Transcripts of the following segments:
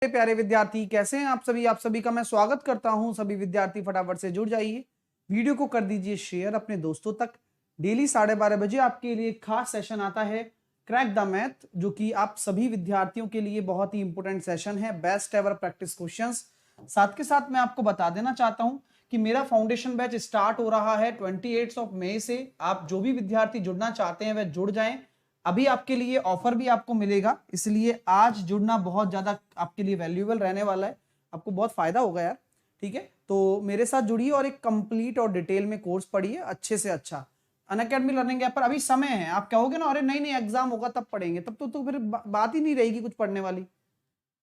प्यारे विद्यार्थी, कैसे हैं आप सभी? आप सभी का मैं स्वागत करता हूं। सभी विद्यार्थी फटाफट से जुड़ जाइए, वीडियो को कर दीजिए शेयर अपने दोस्तों तक। डेली 12:30 बजे आपके लिए एक खास सेशन आता है, क्रैक द मैथ, जो कि आप सभी विद्यार्थियों के लिए बहुत ही इंपॉर्टेंट सेशन है। Best ever practice questions. साथ के साथ मैं आपको बता देना चाहता हूं कि मेरा फाउंडेशन बैच स्टार्ट हो रहा है 28 मई से। आप जो भी विद्यार्थी जुड़ना चाहते हैं वह जुड़ जाएं। अभी आपके लिए ऑफर भी आपको मिलेगा, इसलिए आज जुड़ना बहुत ज्यादा आपके लिए वैल्यूएबल रहने वाला है। आपको बहुत फायदा होगा यार, ठीक है? तो मेरे साथ जुड़िए और एक कंप्लीट और डिटेल में कोर्स पढ़िए अच्छे से अच्छा। अनअकैडमी लर्निंग ऐप पर अभी समय है। आप कहोगे ना, अरे नहीं नहीं एग्जाम होगा तब पढ़ेंगे, तब तो फिर बात ही नहीं रहेगी कुछ पढ़ने वाली।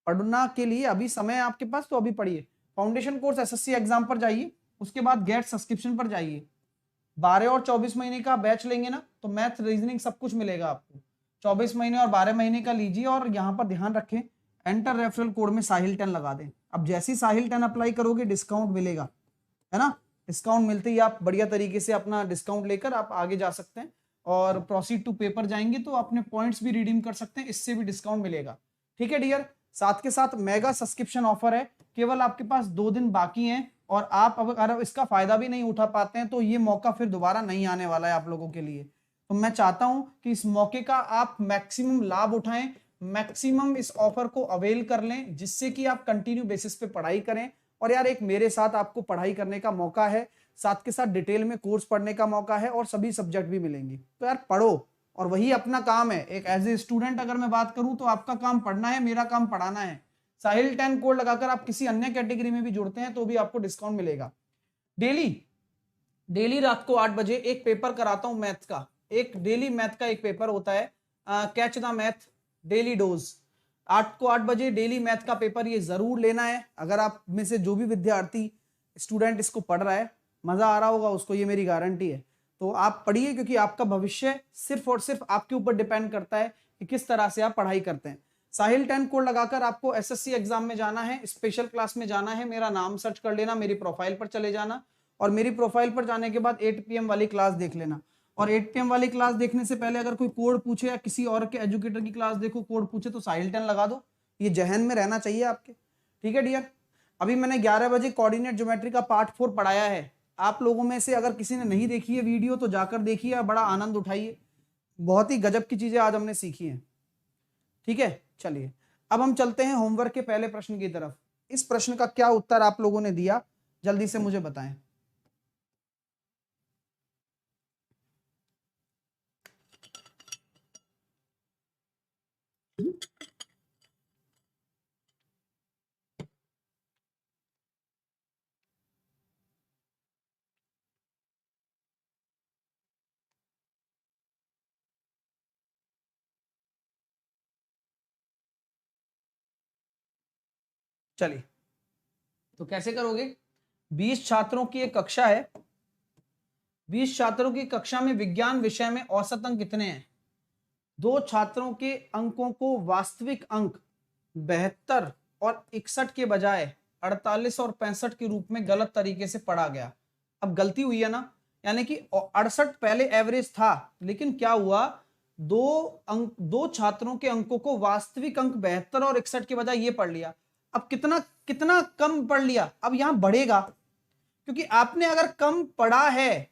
पढ़ना के लिए अभी समय है आपके पास, तो अभी पढ़िए। फाउंडेशन कोर्स एसएससी एग्जाम पर जाइए, उसके बाद गेट सब्सक्रिप्शन पर जाइए। 12 और 24 महीने का बैच लेंगे ना, तो मैथ रीजनिंग सब कुछ मिलेगा आपको। 24 महीने और 12 महीने का लीजिए, और यहाँ पर ध्यान रखें, एंटर रेफरल कोड में साहिल 10 लगा दें। अब जैसी साहिल 10 अप्लाई करोगे डिस्काउंट मिलेगा, है ना? डिस्काउंट मिलते ही आप बढ़िया तरीके से अपना डिस्काउंट लेकर आप आगे जा सकते हैं, और प्रोसीड टू पेपर जाएंगे तो अपने पॉइंट्स भी रिडीम कर सकते हैं, इससे भी डिस्काउंट मिलेगा। ठीक है डियर? साथ के साथ मेगा सब्सक्रिप्शन ऑफर है, केवल आपके पास 2 दिन बाकी हैं, और आप अगर इसका फायदा भी नहीं उठा पाते हैं तो ये मौका फिर दोबारा नहीं आने वाला है आप लोगों के लिए। तो मैं चाहता हूं कि इस मौके का आप मैक्सिमम लाभ उठाएं, मैक्सिमम इस ऑफर को अवेल कर लें, जिससे कि आप कंटिन्यू बेसिस पे पढ़ाई करें। और यार, एक मेरे साथ आपको पढ़ाई करने का मौका है, साथ के साथ डिटेल में कोर्स पढ़ने का मौका है, और सभी सब्जेक्ट भी मिलेंगे। तो यार पढ़ो, और वही अपना काम है। एक एज ए स्टूडेंट अगर मैं बात करूं तो आपका काम पढ़ना है, मेरा काम पढ़ाना है। साहिल 10 कोड लगाकर आप किसी अन्य कैटेगरी में भी जुड़ते हैं तो भी आपको डिस्काउंट मिलेगा। डेली डेली रात को 8 बजे एक पेपर कराता हूं मैथ का। एक डेली मैथ का एक पेपर होता है, catch the math daily dose. 8 बजे डेली मैथ का पेपर ये जरूर लेना है। अगर आप में से जो भी विद्यार्थी स्टूडेंट इसको पढ़ रहा है, मजा आ रहा होगा उसको, ये मेरी गारंटी है। तो आप पढ़िए, क्योंकि आपका भविष्य सिर्फ और सिर्फ आपके ऊपर डिपेंड करता है कि किस तरह से आप पढ़ाई करते हैं। साहिल 10 कोड लगाकर आपको एसएससी एग्जाम में जाना है, स्पेशल क्लास में जाना है। मेरा नाम सर्च कर लेना, मेरी प्रोफाइल पर चले जाना, और मेरी प्रोफाइल पर जाने के बाद 8 PM वाली क्लास देख लेना। और 8 PM वाली क्लास देखने से पहले अगर कोई कोड पूछे, या किसी और के एजुकेटर की क्लास देखो कोड पूछे, तो साहिल 10 लगा दो। ये जहन में रहना चाहिए आपके, ठीक है डियर? अभी मैंने 11 बजे कोऑर्डिनेट ज्योमेट्री का पार्ट 4 पढ़ाया है। आप लोगों में से अगर किसी ने नहीं देखी है वीडियो, तो जाकर देखिए, बड़ा आनंद उठाइए। बहुत ही गजब की चीजें आज हमने सीखी हैं। ठीक है, चलिए अब हम चलते हैं होमवर्क के पहले प्रश्न की तरफ। इस प्रश्न का क्या उत्तर आप लोगों ने दिया, जल्दी से मुझे बताएं। चलिए, तो कैसे करोगे? 20 छात्रों की एक कक्षा है। 20 छात्रों की कक्षा में विज्ञान विषय में औसत अंक कितने हैं? 2 छात्रों के अंकों को वास्तविक अंक 72 और 61 के बजाय 48 और 65 के रूप में गलत तरीके से पढ़ा गया। अब गलती हुई है ना, यानी कि 68 पहले एवरेज था, लेकिन क्या हुआ, दो छात्रों के अंकों को वास्तविक अंक 72 और 61 के बजाय ये पढ़ लिया। अब कितना कितना कम पढ़ लिया, अब यहां बढ़ेगा, क्योंकि आपने अगर कम पढ़ा है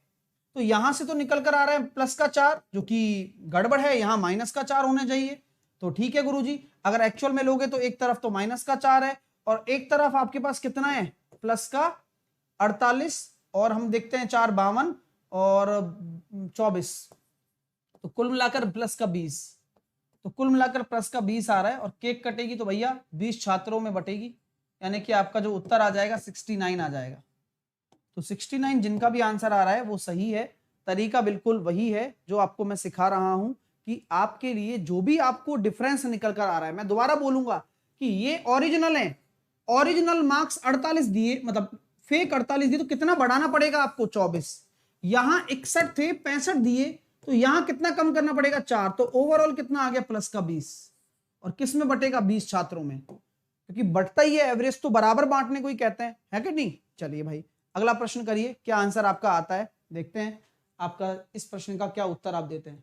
तो यहां से तो निकल कर आ रहा है +4, जो कि गड़बड़ है, यहां -4 होना चाहिए। तो ठीक है गुरुजी, अगर एक्चुअल में लोगे तो एक तरफ तो -4 है, और एक तरफ आपके पास कितना है, +48, और हम देखते हैं 4 52 और 24, तो कुल मिलाकर +20। तो कुल मिलाकर +20 आ रहा है, और केक कटेगी तो भैया 20 छात्रों में बटेगी, यानी कि आपका जो उत्तर आ जाएगा 69 आ जाएगा। तो 69 जिनका भी आंसर आ रहा है वो सही है। तरीका बिल्कुल वही है जो आपको मैं सिखा रहा हूं, कि आपके लिए जो भी आपको डिफरेंस निकल कर आ रहा है, मैं दोबारा बोलूंगा कि ये ओरिजिनल है। ओरिजिनल मार्क्स 48 दिए, मतलब फेक 48 दिए, तो कितना बढ़ाना पड़ेगा आपको, 24। यहां 61 थे, 65 दिए, तो यहां कितना कम करना पड़ेगा, 4। तो ओवरऑल कितना आ गया, +20। और किस में बटेगा, 20 छात्रों में, क्योंकि बढ़ता ही है एवरेज, तो बराबर बांटने को ही कहते हैं, है कि नहीं? चलिए भाई, अगला प्रश्न करिए, क्या आंसर आपका आता है, देखते हैं आपका इस प्रश्न का क्या उत्तर आप देते हैं।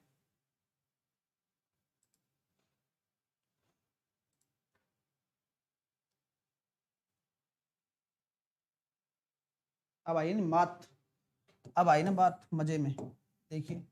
अब आई ना बात, अब आई ना बात मजे में। देखिए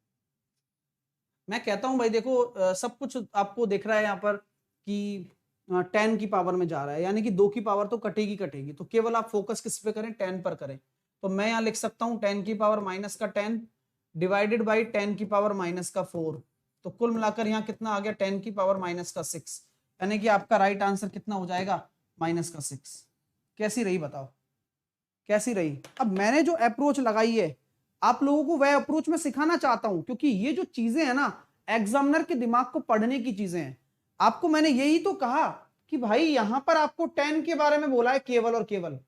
मैं कहता हूं भाई देखो सब कुछ आपको दिख रहा है यहाँ पर कि 10 की पावर में जा रहा है, यानी कि 2 की पावर तो कटेगी कटेगी, तो केवल आप फोकस किस पे करें, 10 पर करें। तो मैं यहाँ लिख सकता हूँ 10 की पावर माइनस का 10 डिवाइडेड बाई 10 की पावर माइनस का 4, तो कुल मिलाकर यहाँ कितना आ गया, 10 की पावर माइनस का 6, यानी कि आपका राइट आंसर कितना हो जाएगा, माइनस का 6। कैसी रही बताओ, कैसी रही। अब मैंने जो अप्रोच लगाई है आप लोगों को वह अप्रोच में सिखाना चाहता हूं, क्योंकि ये जो चीजें हैं ना एग्जामिनर के दिमाग को पढ़ने की चीजें हैं। आपको मैंने यही तो कहा कि भाई यहां पर आपको 10 के बारे में बोला है, केवल और केवल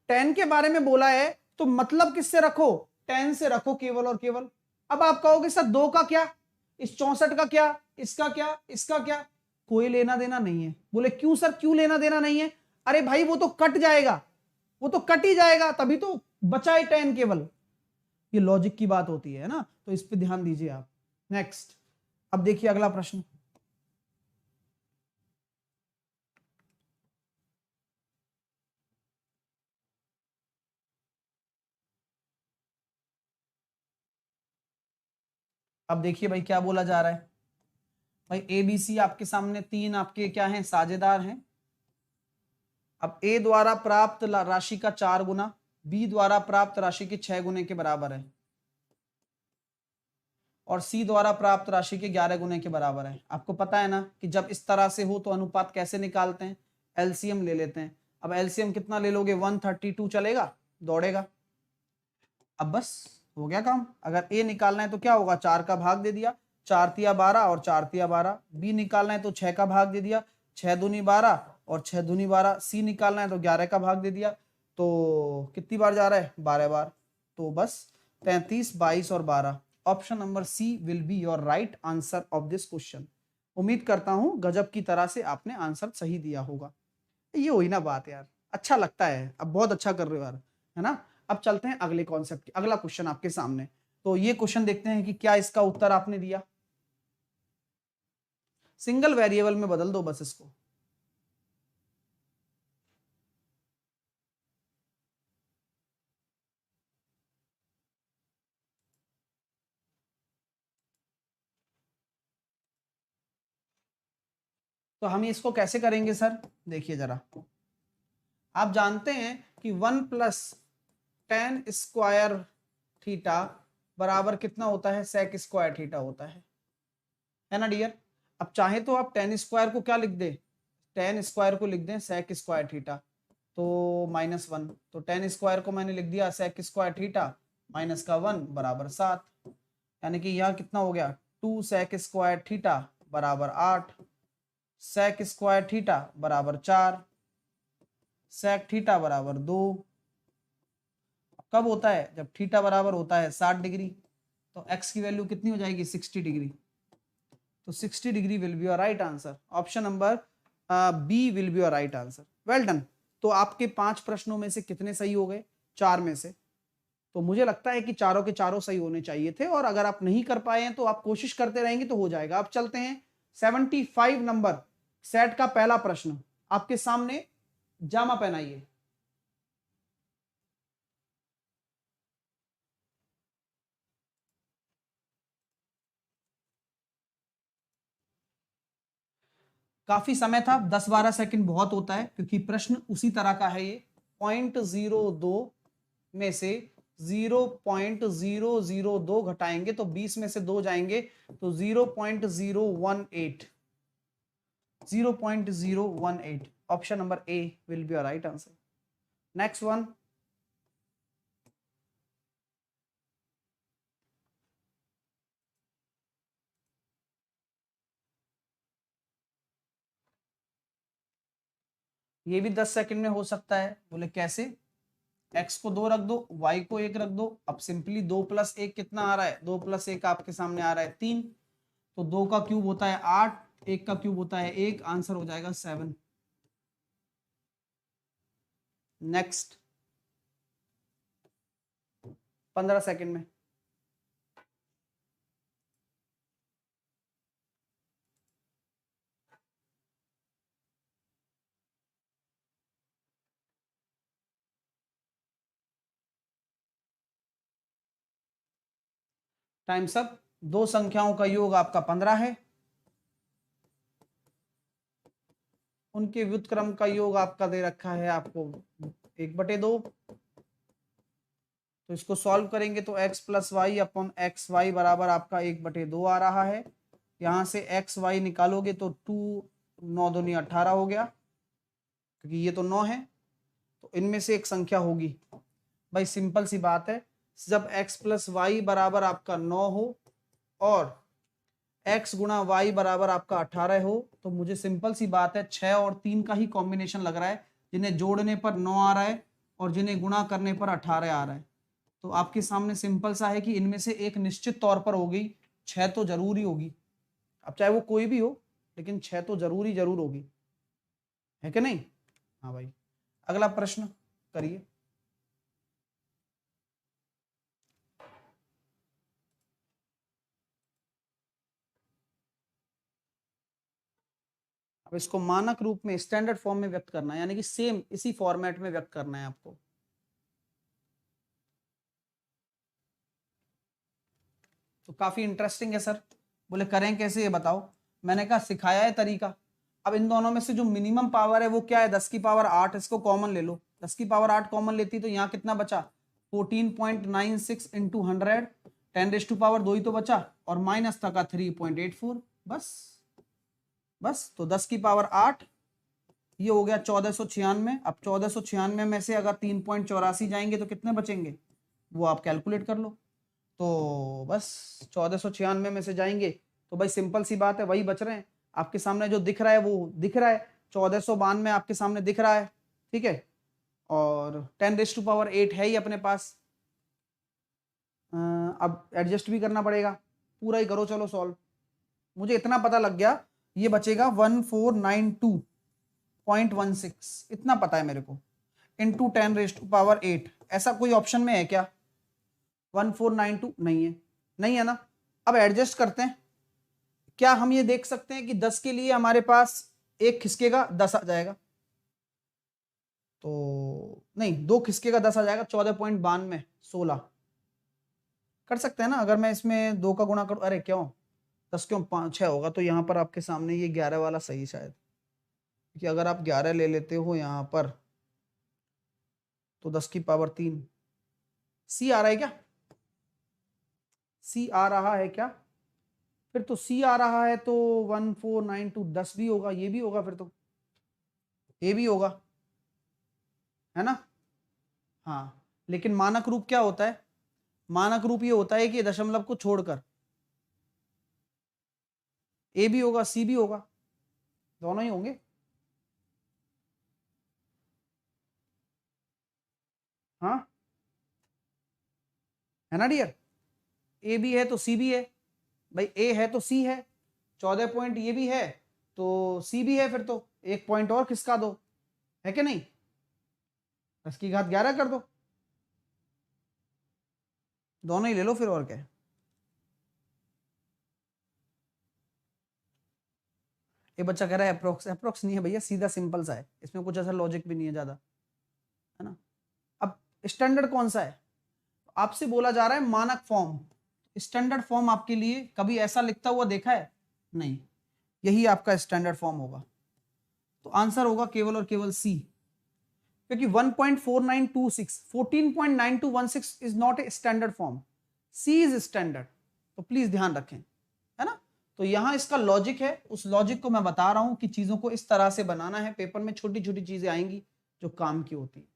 10 के बारे में बोला है, तो मतलब किससे रखो, 10 से रखो केवल और केवल। अब आप कहोगे सर 2 का क्या, इस 64 का क्या, इसका क्या, इसका क्या, कोई लेना देना नहीं है। बोले क्यों सर, क्यों लेना देना नहीं है, अरे भाई वो तो कट जाएगा, वो तो कट ही जाएगा, तभी तो बचा है 10 केवल। ये लॉजिक की बात होती है ना, तो इस पे ध्यान दीजिए आप। नेक्स्ट, अब देखिए अगला प्रश्न। अब देखिए भाई क्या बोला जा रहा है, भाई ए बी सी आपके सामने तीन आपके क्या हैं, साझेदार हैं। अब ए द्वारा प्राप्त राशि का 4 गुना बी द्वारा प्राप्त राशि के 6 गुने के बराबर है, और सी द्वारा प्राप्त राशि के 11 गुने के बराबर है। आपको पता है ना कि जब इस तरह से हो तो अनुपात कैसे निकालते हैं, एलसीएम ले लेते हैं। अब एलसीएम कितना ले लोगे, 132 चलेगा, दौड़ेगा। अब बस हो गया काम। अगर ए निकालना है तो क्या होगा, 4 का भाग दे दिया, 4 तिया 12 और 4 तिया 12। बी निकालना है तो 6 का भाग दे दिया, 6 दूनी 12 और 6 दूनी 12। सी निकालना है तो 11 का भाग दे दिया, तो कितनी बार जा रहा है, 12 बार। तो बस 33, 22 और 12। Option number C will be your right answer of this question. उम्मीद करता हूं गजब की तरह से आपने आंसर सही दिया होगा। ये हुई ना बात यार, अच्छा लगता है, अब बहुत अच्छा कर रहे हो यार, है ना। अब चलते हैं अगले कॉन्सेप्ट, अगला क्वेश्चन आपके सामने। तो ये क्वेश्चन देखते हैं कि क्या इसका उत्तर आपने दिया। सिंगल वेरिएबल में बदल दो बस इसको। तो हम इसको कैसे करेंगे सर, देखिए जरा। आप जानते हैं कि 1 + tan² थीटा बराबर कितना होता है, sec² थीटा होता है ना डियर। अब चाहे तो आप tan² को क्या लिख दे, tan² को लिख दें sec² थीटा, तो -1। तो tan² को मैंने लिख दिया sec² थीटा -1 बराबर 7, यानी कि यहाँ कितना हो गया, 2 sec² थीटा बराबर 8, sec² थीटा बराबर 4, sec थीटा बराबर 2। कब होता है, जब थीटा बराबर होता है 60 डिग्री, तो x की वैल्यू कितनी हो जाएगी, 60 डिग्री। तो 60 degree will be your right answer. Option number B will be your right answer. Well done. तो आपके 5 प्रश्नों में से कितने सही हो गए, 4 में से। तो मुझे लगता है कि चारों के चारों सही होने चाहिए थे, और अगर आप नहीं कर पाए हैं तो आप कोशिश करते रहेंगे तो हो जाएगा। अब चलते हैं 75 नंबर सेट का पहला प्रश्न आपके सामने। जामा पहनाइए। काफी समय था, 10-12 सेकंड बहुत होता है, क्योंकि प्रश्न उसी तरह का है। ये 0.02 में से 0.002 घटाएंगे तो 20 में से 2 जाएंगे, तो 0.018, 0.018। Option number A will be your right answer. Next one. ये भी 10 सेकंड में हो सकता है। बोले कैसे, x को 2 रख दो, y को 1 रख दो। अब सिंपली 2 + 1 कितना आ रहा है, 2 + 1 आपके सामने आ रहा है 3, तो 2 का क्यूब होता है 8, 1 का क्यूब होता है 1, आंसर हो जाएगा 7। नेक्स्ट 15 सेकंड में। टाइम्स अप, दो संख्याओं का योग आपका 15 है, उनके व्युत्क्रम का योग आपका दे रखा है आपको 1/2। तो इसको सॉल्व करेंगे तो x plus Y upon X Y बराबर आपका 1/2 आ रहा है। यहाँ से एक्स वाई निकालोगे तो 2 9 दूनी 18 हो गया, क्योंकि ये तो 9 है, तो इनमें से एक संख्या होगी। भाई सिंपल सी बात है, जब x प्लस वाई बराबर आपका 9 हो और x गुणा वाई बराबर आपका 18 हो, तो मुझे सिंपल सी बात है 6 और 3 का ही कॉम्बिनेशन लग रहा है, जिन्हें जोड़ने पर 9 आ रहा है और जिन्हें गुणा करने पर 18 आ रहा है। तो आपके सामने सिंपल सा है कि इनमें से एक निश्चित तौर पर होगी, 6 तो जरूर ही होगी। अब चाहे वो कोई भी हो, लेकिन 6 तो जरूर होगी, है कि नहीं? हाँ भाई, अगला प्रश्न करिए। अब इसको मानक रूप में स्टैंडर्ड फॉर्म में व्यक्त करना है, यानी कि सेम इसी फॉर्मेट में व्यक्त करना है आपको। तो काफी इंटरेस्टिंग है सर। बोले करें कैसे ये बताओ। मैंने कहा सिखाया है तरीका। अब इन दोनों में से जो मिनिमम पावर है वो क्या है, 10 की पावर 8, इसको कॉमन ले लो। 10 की पावर 8 कॉमन लेती तो यहाँ कितना बचा, 14.96 इंटू 100, 10⁻² ही तो बचा, और माइनस था का 3.84। बस तो 10 की पावर 8 ये हो गया 1496। अब 1496 में से अगर 3.84 जाएंगे तो कितने बचेंगे, वो आप कैलकुलेट कर लो। तो बस 1496 में से जाएंगे तो भाई सिंपल सी बात है, वही बच रहे हैं आपके सामने। जो दिख रहा है वो दिख रहा है, 1492 आपके सामने दिख रहा है, ठीक है। और 10⁸ है ही अपने पास। अब एडजस्ट भी करना पड़ेगा, पूरा ही करो चलो सॉल्व। मुझे इतना पता लग गया, ये बचेगा 1492.16, इतना पता है मेरे को, इंटू 10⁸8। ऐसा कोई ऑप्शन में है क्या 1492? नहीं है, नहीं है ना। अब एडजस्ट करते हैं। क्या हम ये देख सकते हैं कि 10 के लिए हमारे पास एक खिसकेगा 10 आ जाएगा, तो नहीं, दो खिसकेगा 10 आ जाएगा, 14.92 16 कर सकते हैं ना। अगर मैं इसमें 2 का गुणा करूं, अरे क्यों 10 क्यों 5 6 होगा, तो यहाँ पर आपके सामने ये 11 वाला सही शायद, क्योंकि अगर आप 11 ले लेते हो यहाँ पर तो 10 की पावर 3। सी आ रहा है क्या, सी आ रहा है क्या? फिर तो सी आ रहा है तो 1492 10 भी होगा, ये भी होगा, फिर तो ये भी होगा, है ना। हाँ, लेकिन मानक रूप क्या होता है, मानक रूप ये होता है कि दशमलव को छोड़कर ए भी होगा सी भी होगा, दोनों ही होंगे। हाँ, है ना डियर, ए भी है तो सी भी है, भाई ए है तो सी है, 14 पॉइंट ये भी है तो सी भी है, फिर तो एक पॉइंट और खिसका दो, है कि नहीं, 10 की घात 11 कर दो, दोनों ही ले लो फिर, और क्या है। ये बच्चा कह रहा है अप्रोक्स, अप्रोक्स नहीं है भैया, सीधा सिंपल सा है, इसमें कुछ ऐसा लॉजिक भी नहीं है ज्यादा, है ना। अब स्टैंडर्ड कौन सा है, आपसे बोला जा रहा है मानक फॉर्म। स्टैंडर्ड फॉर्म आपके लिए कभी ऐसा लिखता हुआ देखा है? नहीं, यही आपका स्टैंडर्ड फॉर्म होगा। तो आंसर होगा केवल और केवल सी, क्योंकि 1.4926 14.9216 is not a standard form, C is standard. तो प्लीज ध्यान रखें, है ना। तो यहां इसका लॉजिक है, उस लॉजिक को मैं बता रहा हूं कि चीजों को इस तरह से बनाना है, पेपर में छोटी छोटी चीजें आएंगी जो काम की होती है।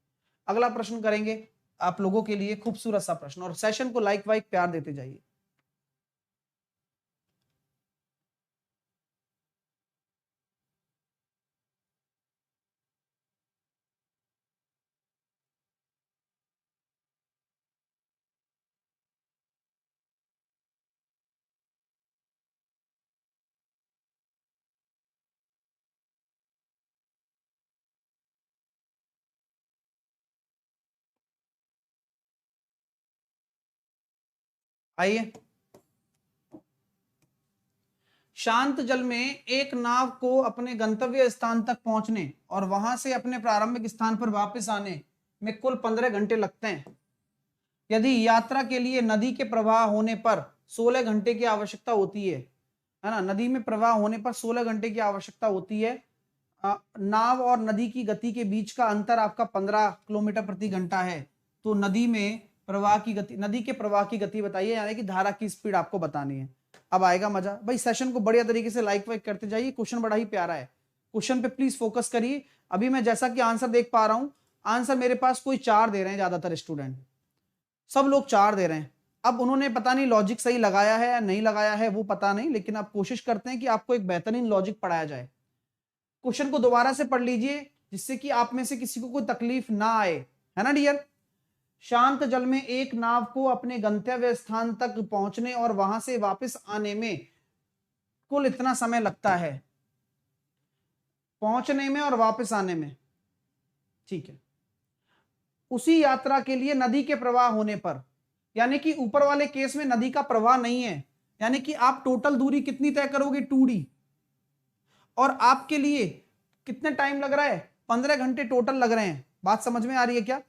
अगला प्रश्न करेंगे आप लोगों के लिए, खूबसूरत सा प्रश्न, और सेशन को लाइक वाइक प्यार देते जाइए। आइए, शांत जल में एक नाव को अपने गंतव्य स्थान तक पहुंचने और वहां से अपने प्रारंभिक स्थान पर वापस आने में कुल 15 घंटे लगते हैं। यदि यात्रा के लिए नदी के प्रवाह होने पर 16 घंटे की आवश्यकता होती है ना। नदी में प्रवाह होने पर 16 घंटे की आवश्यकता होती है। नाव और नदी की गति के बीच का अंतर आपका 15 किलोमीटर प्रति घंटा है। तो नदी में प्रवाह की गति, नदी के प्रवाह की गति बताइए, यानी कि धारा की स्पीड आपको बतानी है। अब आएगा मजा भाई। सेशन को बढ़िया तरीके से लाइक वाइक करते जाइए, क्वेश्चन बड़ा ही प्यारा है, क्वेश्चन पे प्लीज फोकस करिए। अभी मैं जैसा कि आंसर देख पा रहा हूं, आंसर मेरे पास कोई 4 दे रहे हैं, ज्यादातर स्टूडेंट सब लोग 4 दे रहे हैं। अब उन्होंने पता नहीं लॉजिक सही लगाया है या नहीं लगाया है, वो पता नहीं, लेकिन आप कोशिश करते हैं कि आपको एक बेहतरीन लॉजिक पढ़ाया जाए। क्वेश्चन को दोबारा से पढ़ लीजिए, जिससे कि आप में से किसी को कोई तकलीफ ना आए, है ना डियर। शांत जल में एक नाव को अपने गंतव्य स्थान तक पहुंचने और वहां से वापस आने में कुल इतना समय लगता है, पहुंचने में और वापस आने में, ठीक है। उसी यात्रा के लिए नदी के प्रवाह होने पर, यानी कि ऊपर वाले केस में नदी का प्रवाह नहीं है, यानी कि आप टोटल दूरी कितनी तय करोगे 2D, और आपके लिए कितने टाइम लग रहा है, 15 घंटे टोटल लग रहे हैं। बात समझ में आ रही है क्या?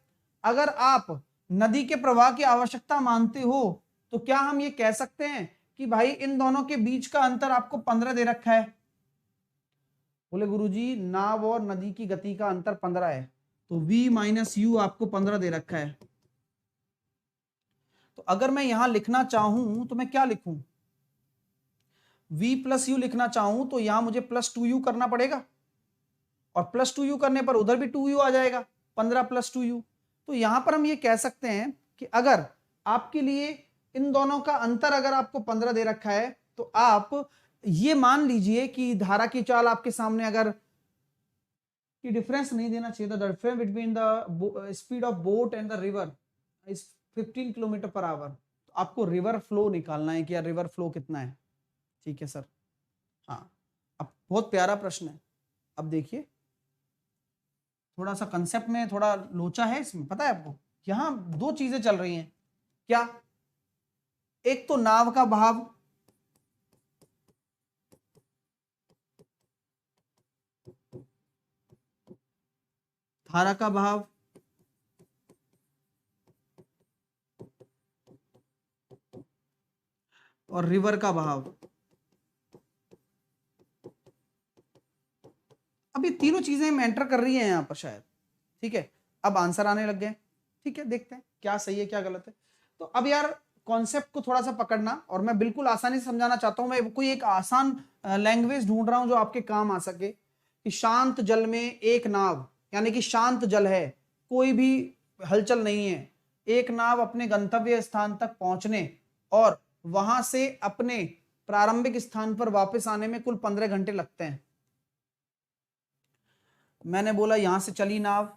अगर आप नदी के प्रवाह की आवश्यकता मानते हो तो क्या हम ये कह सकते हैं कि भाई इन दोनों के बीच का अंतर आपको 15 दे रखा है? बोले गुरुजी नाव और नदी की गति का अंतर 15 है, तो v माइनस यू आपको 15 दे रखा है। तो अगर मैं यहां लिखना चाहूं तो मैं क्या लिखूं? v प्लस यू लिखना चाहूं तो यहां मुझे प्लस 2u करना पड़ेगा, और प्लस 2u करने पर उधर भी 2u आ जाएगा, 15 प्लस 2u। तो यहां पर हम ये कह सकते हैं कि अगर आपके लिए इन दोनों का अंतर अगर आपको 15 दे रखा है, तो आप ये मान लीजिए कि धारा की चाल आपके सामने, अगर कि डिफरेंस नहीं देना चाहिए, the difference between the speed of boat and the river is 15 kilometre per hour. तो आपको रिवर फ्लो निकालना है कि यार रिवर फ्लो कितना है, ठीक है सर। हाँ, अब बहुत प्यारा प्रश्न है। अब देखिए थोड़ा सा कंसेप्ट में थोड़ा लोचा है इसमें, पता है आपको। यहां 2 चीजें चल रही हैं, क्या? एक तो नाव का बहाव, धारा का बहाव, और रिवर का बहाव। अब ये तीनों चीजें मेंटर कर रही हैं यहां पर शायद, ठीक है। अब आंसर आने लग गए, ठीक है, देखते हैं क्या सही है क्या गलत है। तो अब यार कॉन्सेप्ट को थोड़ा सा पकड़ना, और मैं बिल्कुल आसानी से समझाना चाहता हूं। मैं कोई एक आसान लैंग्वेज ढूंढ रहा हूं जो आपके काम आ सके। कि शांत जल में एक नाव, यानी कि शांत जल है, कोई भी हलचल नहीं है, एक नाव अपने गंतव्य स्थान तक पहुंचने और वहां से अपने प्रारंभिक स्थान पर वापस आने में कुल 15 घंटे लगते हैं। मैंने बोला यहां से चली नाव,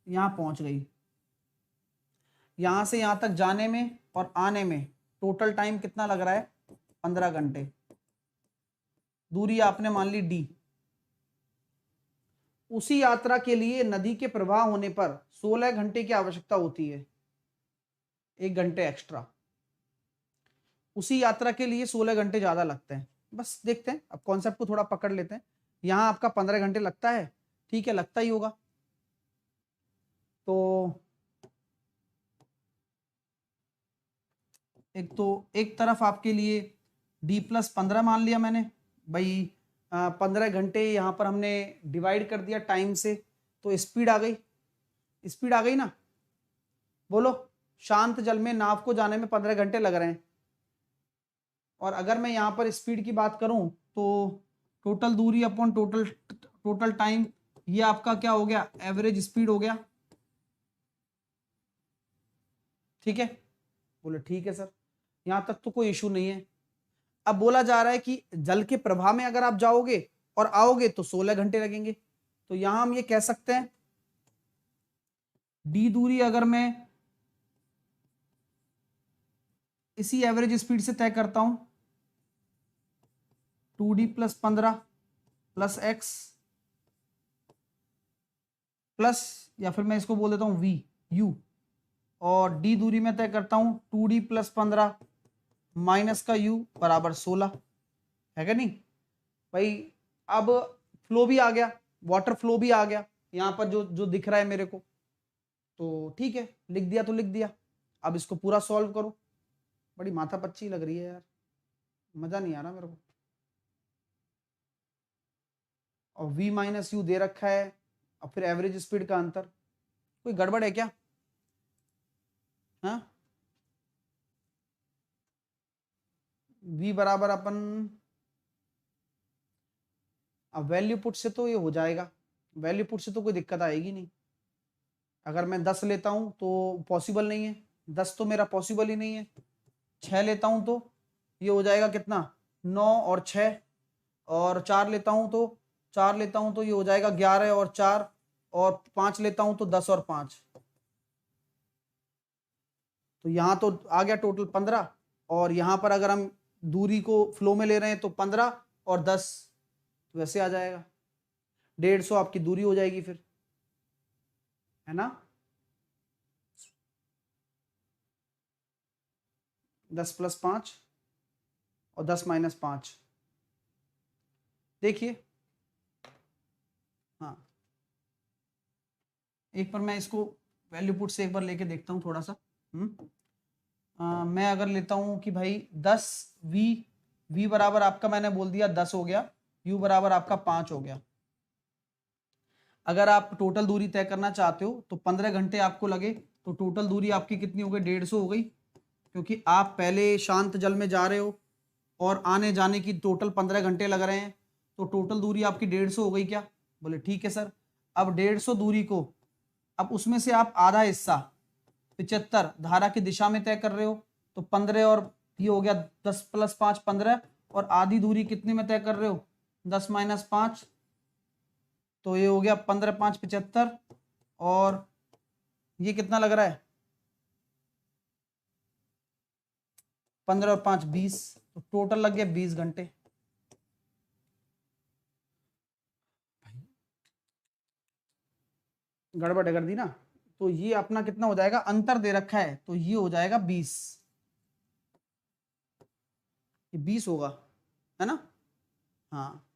यहां पहुंच गई, यहां से यहां तक जाने में और आने में टोटल टाइम कितना लग रहा है? 15 घंटे। दूरी आपने मान ली d। उसी यात्रा के लिए नदी के प्रवाह होने पर 16 घंटे की आवश्यकता होती है, 1 घंटे एक्स्ट्रा। उसी यात्रा के लिए 16 घंटे ज्यादा लगते हैं। बस देखते हैं, अब कॉन्सेप्ट को थोड़ा पकड़ लेते हैं। यहां आपका 15 घंटे लगता है, ठीक है, लगता ही होगा। तो एक तरफ आपके लिए d प्लस 15 मान लिया मैंने भाई। 15 घंटे यहाँ पर हमने डिवाइड कर दिया टाइम से, तो स्पीड आ गई, स्पीड आ गई ना। बोलो, शांत जल में नाव को जाने में 15 घंटे लग रहे हैं, और अगर मैं यहाँ पर स्पीड की बात करूं तो टोटल दूरी अपॉन टोटल टाइम, ये आपका क्या हो गया? एवरेज स्पीड हो गया, ठीक है। बोले ठीक है सर, यहां तक तो कोई इशू नहीं है। अब बोला जा रहा है कि जल के प्रवाह में अगर आप जाओगे और आओगे तो 16 घंटे लगेंगे। तो यहां हम ये कह सकते हैं डी दूरी अगर मैं इसी एवरेज स्पीड से तय करता हूं, 2d plus 15 plus x plus, या फिर मैं इसको बोल देता हूं v u, और d दूरी में तय करता हूं 2d प्लस 15 माइनस का u बराबर 16, है क्या नहीं भाई? अब फ्लो भी आ गया, वाटर फ्लो भी आ गया यहां पर जो जो दिख रहा है मेरे को, तो ठीक है, लिख दिया तो लिख दिया। अब इसको पूरा सॉल्व करो। बड़ी माथा पच्ची लग रही है यार, मजा नहीं आ रहा मेरे को। और v माइनस यू दे रखा है, और फिर एवरेज स्पीड का अंतर। कोई गड़बड़ है क्या? हाँ, v बराबर अपन, अब वैल्यू पुट से तो ये हो जाएगा, वैल्यू पुट से तो कोई दिक्कत आएगी नहीं। अगर मैं 10 लेता हूं तो पॉसिबल नहीं है, 10 तो मेरा पॉसिबल ही नहीं है। 6 लेता हूं तो ये हो जाएगा कितना, 9 और 6, और 4 लेता हूं तो ये हो जाएगा 11 और 4, और 5 लेता हूं तो 10 और 5, तो यहां तो आ गया टोटल 15। और यहां पर अगर हम दूरी को फ्लो में ले रहे हैं तो 15 और 10, तो वैसे आ जाएगा 150 आपकी दूरी हो जाएगी फिर, है ना। 10 + 5 और 10 - 5, देखिए। हाँ, एक बार मैं इसको वैल्यू पुट से एक बार लेके देखता हूँ थोड़ा सा। मैं अगर लेता हूँ कि भाई 10 v बराबर आपका मैंने बोल दिया 10 हो गया, u बराबर आपका 5 हो गया। अगर आप टोटल दूरी तय करना चाहते हो तो 15 घंटे आपको लगे, तो टोटल दूरी आपकी कितनी हो गई, 150 हो गई, क्योंकि आप पहले शांत जल में जा रहे हो और आने जाने की टोटल 15 घंटे लग रहे हैं, तो टोटल दूरी आपकी 150 हो गई क्या? बोले ठीक है सर। अब 150 दूरी को, अब उसमें से आप आधा हिस्सा 75 धारा की दिशा में तय कर रहे हो, तो 15 और ये हो गया 10 + 5 15, और आधी दूरी कितने में तय कर रहे हो, 10 - 5, तो ये हो गया 15 × 5 = 75, और ये कितना लग रहा है, 15 और 5 20, तो टोटल लग गया 20 घंटे। गड़बड़ कर दी ना, तो ये अपना कितना हो जाएगा, अंतर दे रखा है तो ये हो जाएगा 20, ये 20 होगा, है ना। हाँ,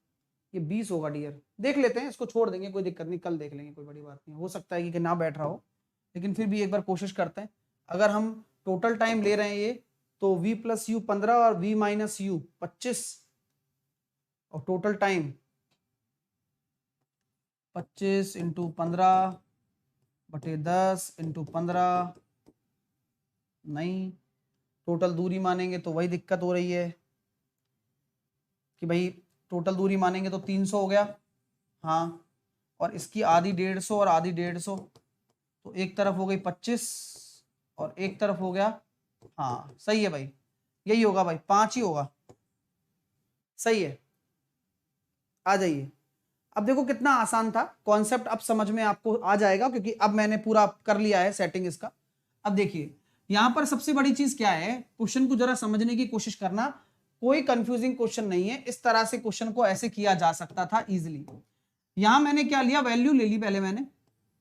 ये 20 होगा डियर। देख लेते हैं, इसको छोड़ देंगे, कोई दिक्कत नहीं, कल देख लेंगे, कोई बड़ी बात नहीं। हो सकता है कि ना बैठ रहा हो, लेकिन फिर भी एक बार कोशिश करते हैं। अगर हम टोटल टाइम ले रहे हैं ये, तो v + u 15 और v - u 25, और टोटल टाइम 25 × 15 बटे 10 × 15, नहीं, टोटल दूरी मानेंगे तो वही दिक्कत हो रही है कि भाई टोटल दूरी मानेंगे तो 300 हो गया। हाँ, और इसकी आधी 150 और आधी 150, तो एक तरफ हो गई 25 और एक तरफ हो गया, हाँ सही है भाई, यही होगा भाई, 5 ही होगा, सही है। आ जाइए, अब देखो कितना आसान था कॉन्सेप्ट, अब समझ में आपको आ जाएगा, क्योंकि अब मैंने पूरा कर लिया है सेटिंग इसका। अब देखिए यहां पर सबसे बड़ी चीज क्या है, क्वेश्चन को जरा समझने की कोशिश करना, कोई कंफ्यूजिंग क्वेश्चन नहीं है, इस तरह से क्वेश्चन को ऐसे किया जा सकता था इजीली। यहां मैंने क्या लिया, वैल्यू ले ली, पहले मैंने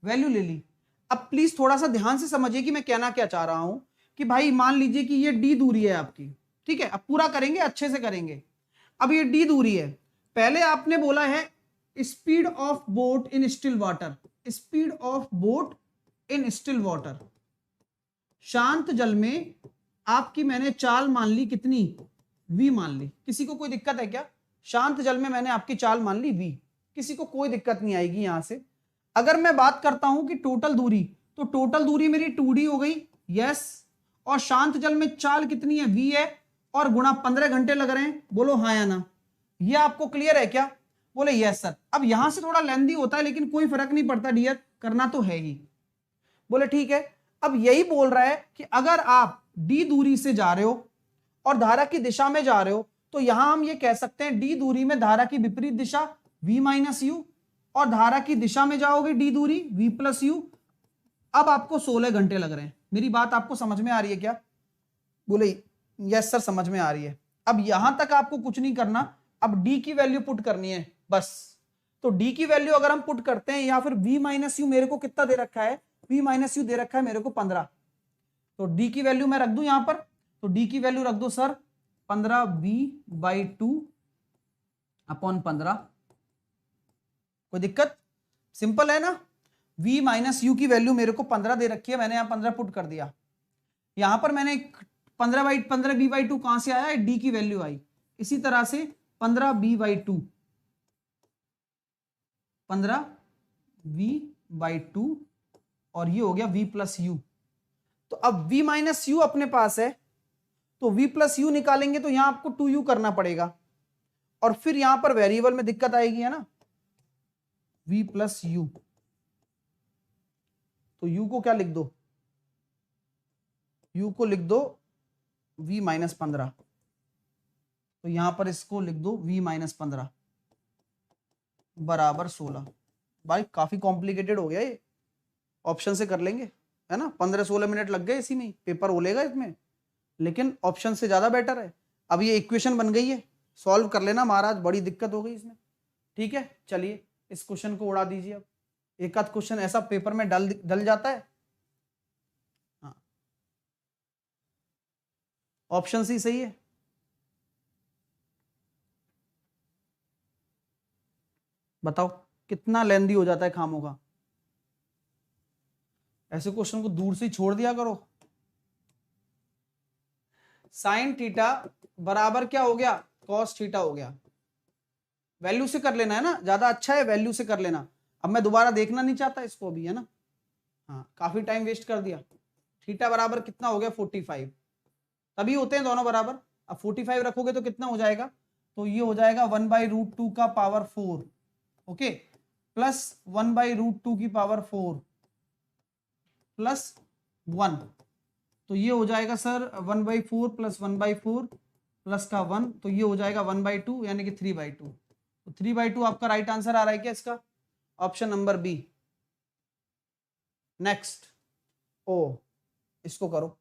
वैल्यू ले ली। अब प्लीज थोड़ा सा ध्यान से समझिए कि मैं कहना क्या चाह रहा हूं, कि भाई मान लीजिए कि ये डी दूरी है आपकी, ठीक है, अब पूरा करेंगे, अच्छे से करेंगे। अब ये डी दूरी है, पहले आपने बोला है speed of boat in still water, speed of boat in still water, शांत जल में आपकी मैंने चाल मान ली कितनी, v मान ली। किसी को कोई दिक्कत है क्या? शांत जल में मैंने आपकी चाल मान ली v, किसी को कोई दिक्कत नहीं आएगी यहां से। अगर मैं बात करता हूं कि टोटल दूरी, तो टोटल दूरी मेरी 2d हो गई, यस, और शांत जल में चाल कितनी है, v है, और गुणा 15 घंटे लग रहे हैं, बोलो हाँ या ना। ये आपको क्लियर है क्या? बोले यस सर। अब यहां से थोड़ा लेंदी होता है, लेकिन कोई फर्क नहीं पड़ता डियर, करना तो है ही। बोले ठीक है। अब यही बोल रहा है कि अगर आप डी दूरी से जा रहे हो और धारा की दिशा में जा रहे हो, तो यहां हम ये कह सकते हैं डी दूरी में धारा की विपरीत दिशा v - u, और धारा की दिशा में जाओगे डी दूरी v + u। अब आपको 16 घंटे लग रहे हैं। मेरी बात आपको समझ में आ रही है क्या? बोले यस सर, समझ में आ रही है। अब यहां तक आपको कुछ नहीं करना, अब डी की वैल्यू पुट करनी है बस। तो डी की वैल्यू अगर हम पुट करते हैं, या फिर v - u मेरे को कितना दे रखा है, v - u दे रखा है मेरे को 15, तो डी की वैल्यू मैं रख दूं यहां पर, तो डी की वैल्यू रख दो सर 15v/2 / 15। कोई दिक्कत? सिंपल है ना। v - u की वैल्यू मेरे को 15 दे रखी है, मैंने यहां 15 पुट कर दिया। यहां पर मैंने 15b/2 कहां से आया? डी की वैल्यू आई। इसी तरह से 15b/2 15v/2 और ये हो गया v प्लस यू। तो अब v माइनस यू अपने पास है, तो v प्लस यू निकालेंगे तो यहां आपको 2u करना पड़ेगा, और फिर यहां पर वेरिएबल में दिक्कत आएगी, है ना, v प्लस यू। तो u को क्या लिख दो? u को लिख दो v माइनस 15। तो यहां पर इसको लिख दो v माइनस 15 बराबर 16। भाई काफी कॉम्प्लिकेटेड हो गया ये, ऑप्शन से कर लेंगे, है ना, 15-16 मिनट लग गए इसी में, पेपर होलेगा इसमें, लेकिन ऑप्शन से ज्यादा बेटर है। अब ये इक्वेशन बन गई है, सॉल्व कर लेना महाराज, बड़ी दिक्कत हो गई इसमें। ठीक है, चलिए इस क्वेश्चन को उड़ा दीजिए। अब एक आध क्वेश्चन ऐसा पेपर में डल जाता है। हाँ, ऑप्शन सी सही है। बताओ कितना लेंदी हो जाता है खामों का, ऐसे क्वेश्चन को दूर से ही छोड़ दिया करो। साइन थीटा बराबर क्या हो गया? कॉस थीटा हो गया। वैल्यू से कर लेना है ना, ज्यादा अच्छा है, वैल्यू से कर लेना। अब मैं दोबारा देखना नहीं चाहता इसको अभी, है ना। हाँ, काफी टाइम वेस्ट कर दिया। थीटा बराबर कितना हो गया? 45। तभी होते हैं दोनों बराबर। अब 45 रखोगे तो कितना हो जाएगा? तो ये हो जाएगा 1/√2 का पावर 4, ओके, प्लस 1/√2 की पावर 4 प्लस 1। तो ये हो जाएगा सर 1/4 प्लस 1/4 प्लस का 1, तो ये हो जाएगा 1/2 यानी कि 3/2। तो 3/2 आपका राइट आंसर आ रहा है क्या इसका? Option number B. नेक्स्ट, ओ इसको करो।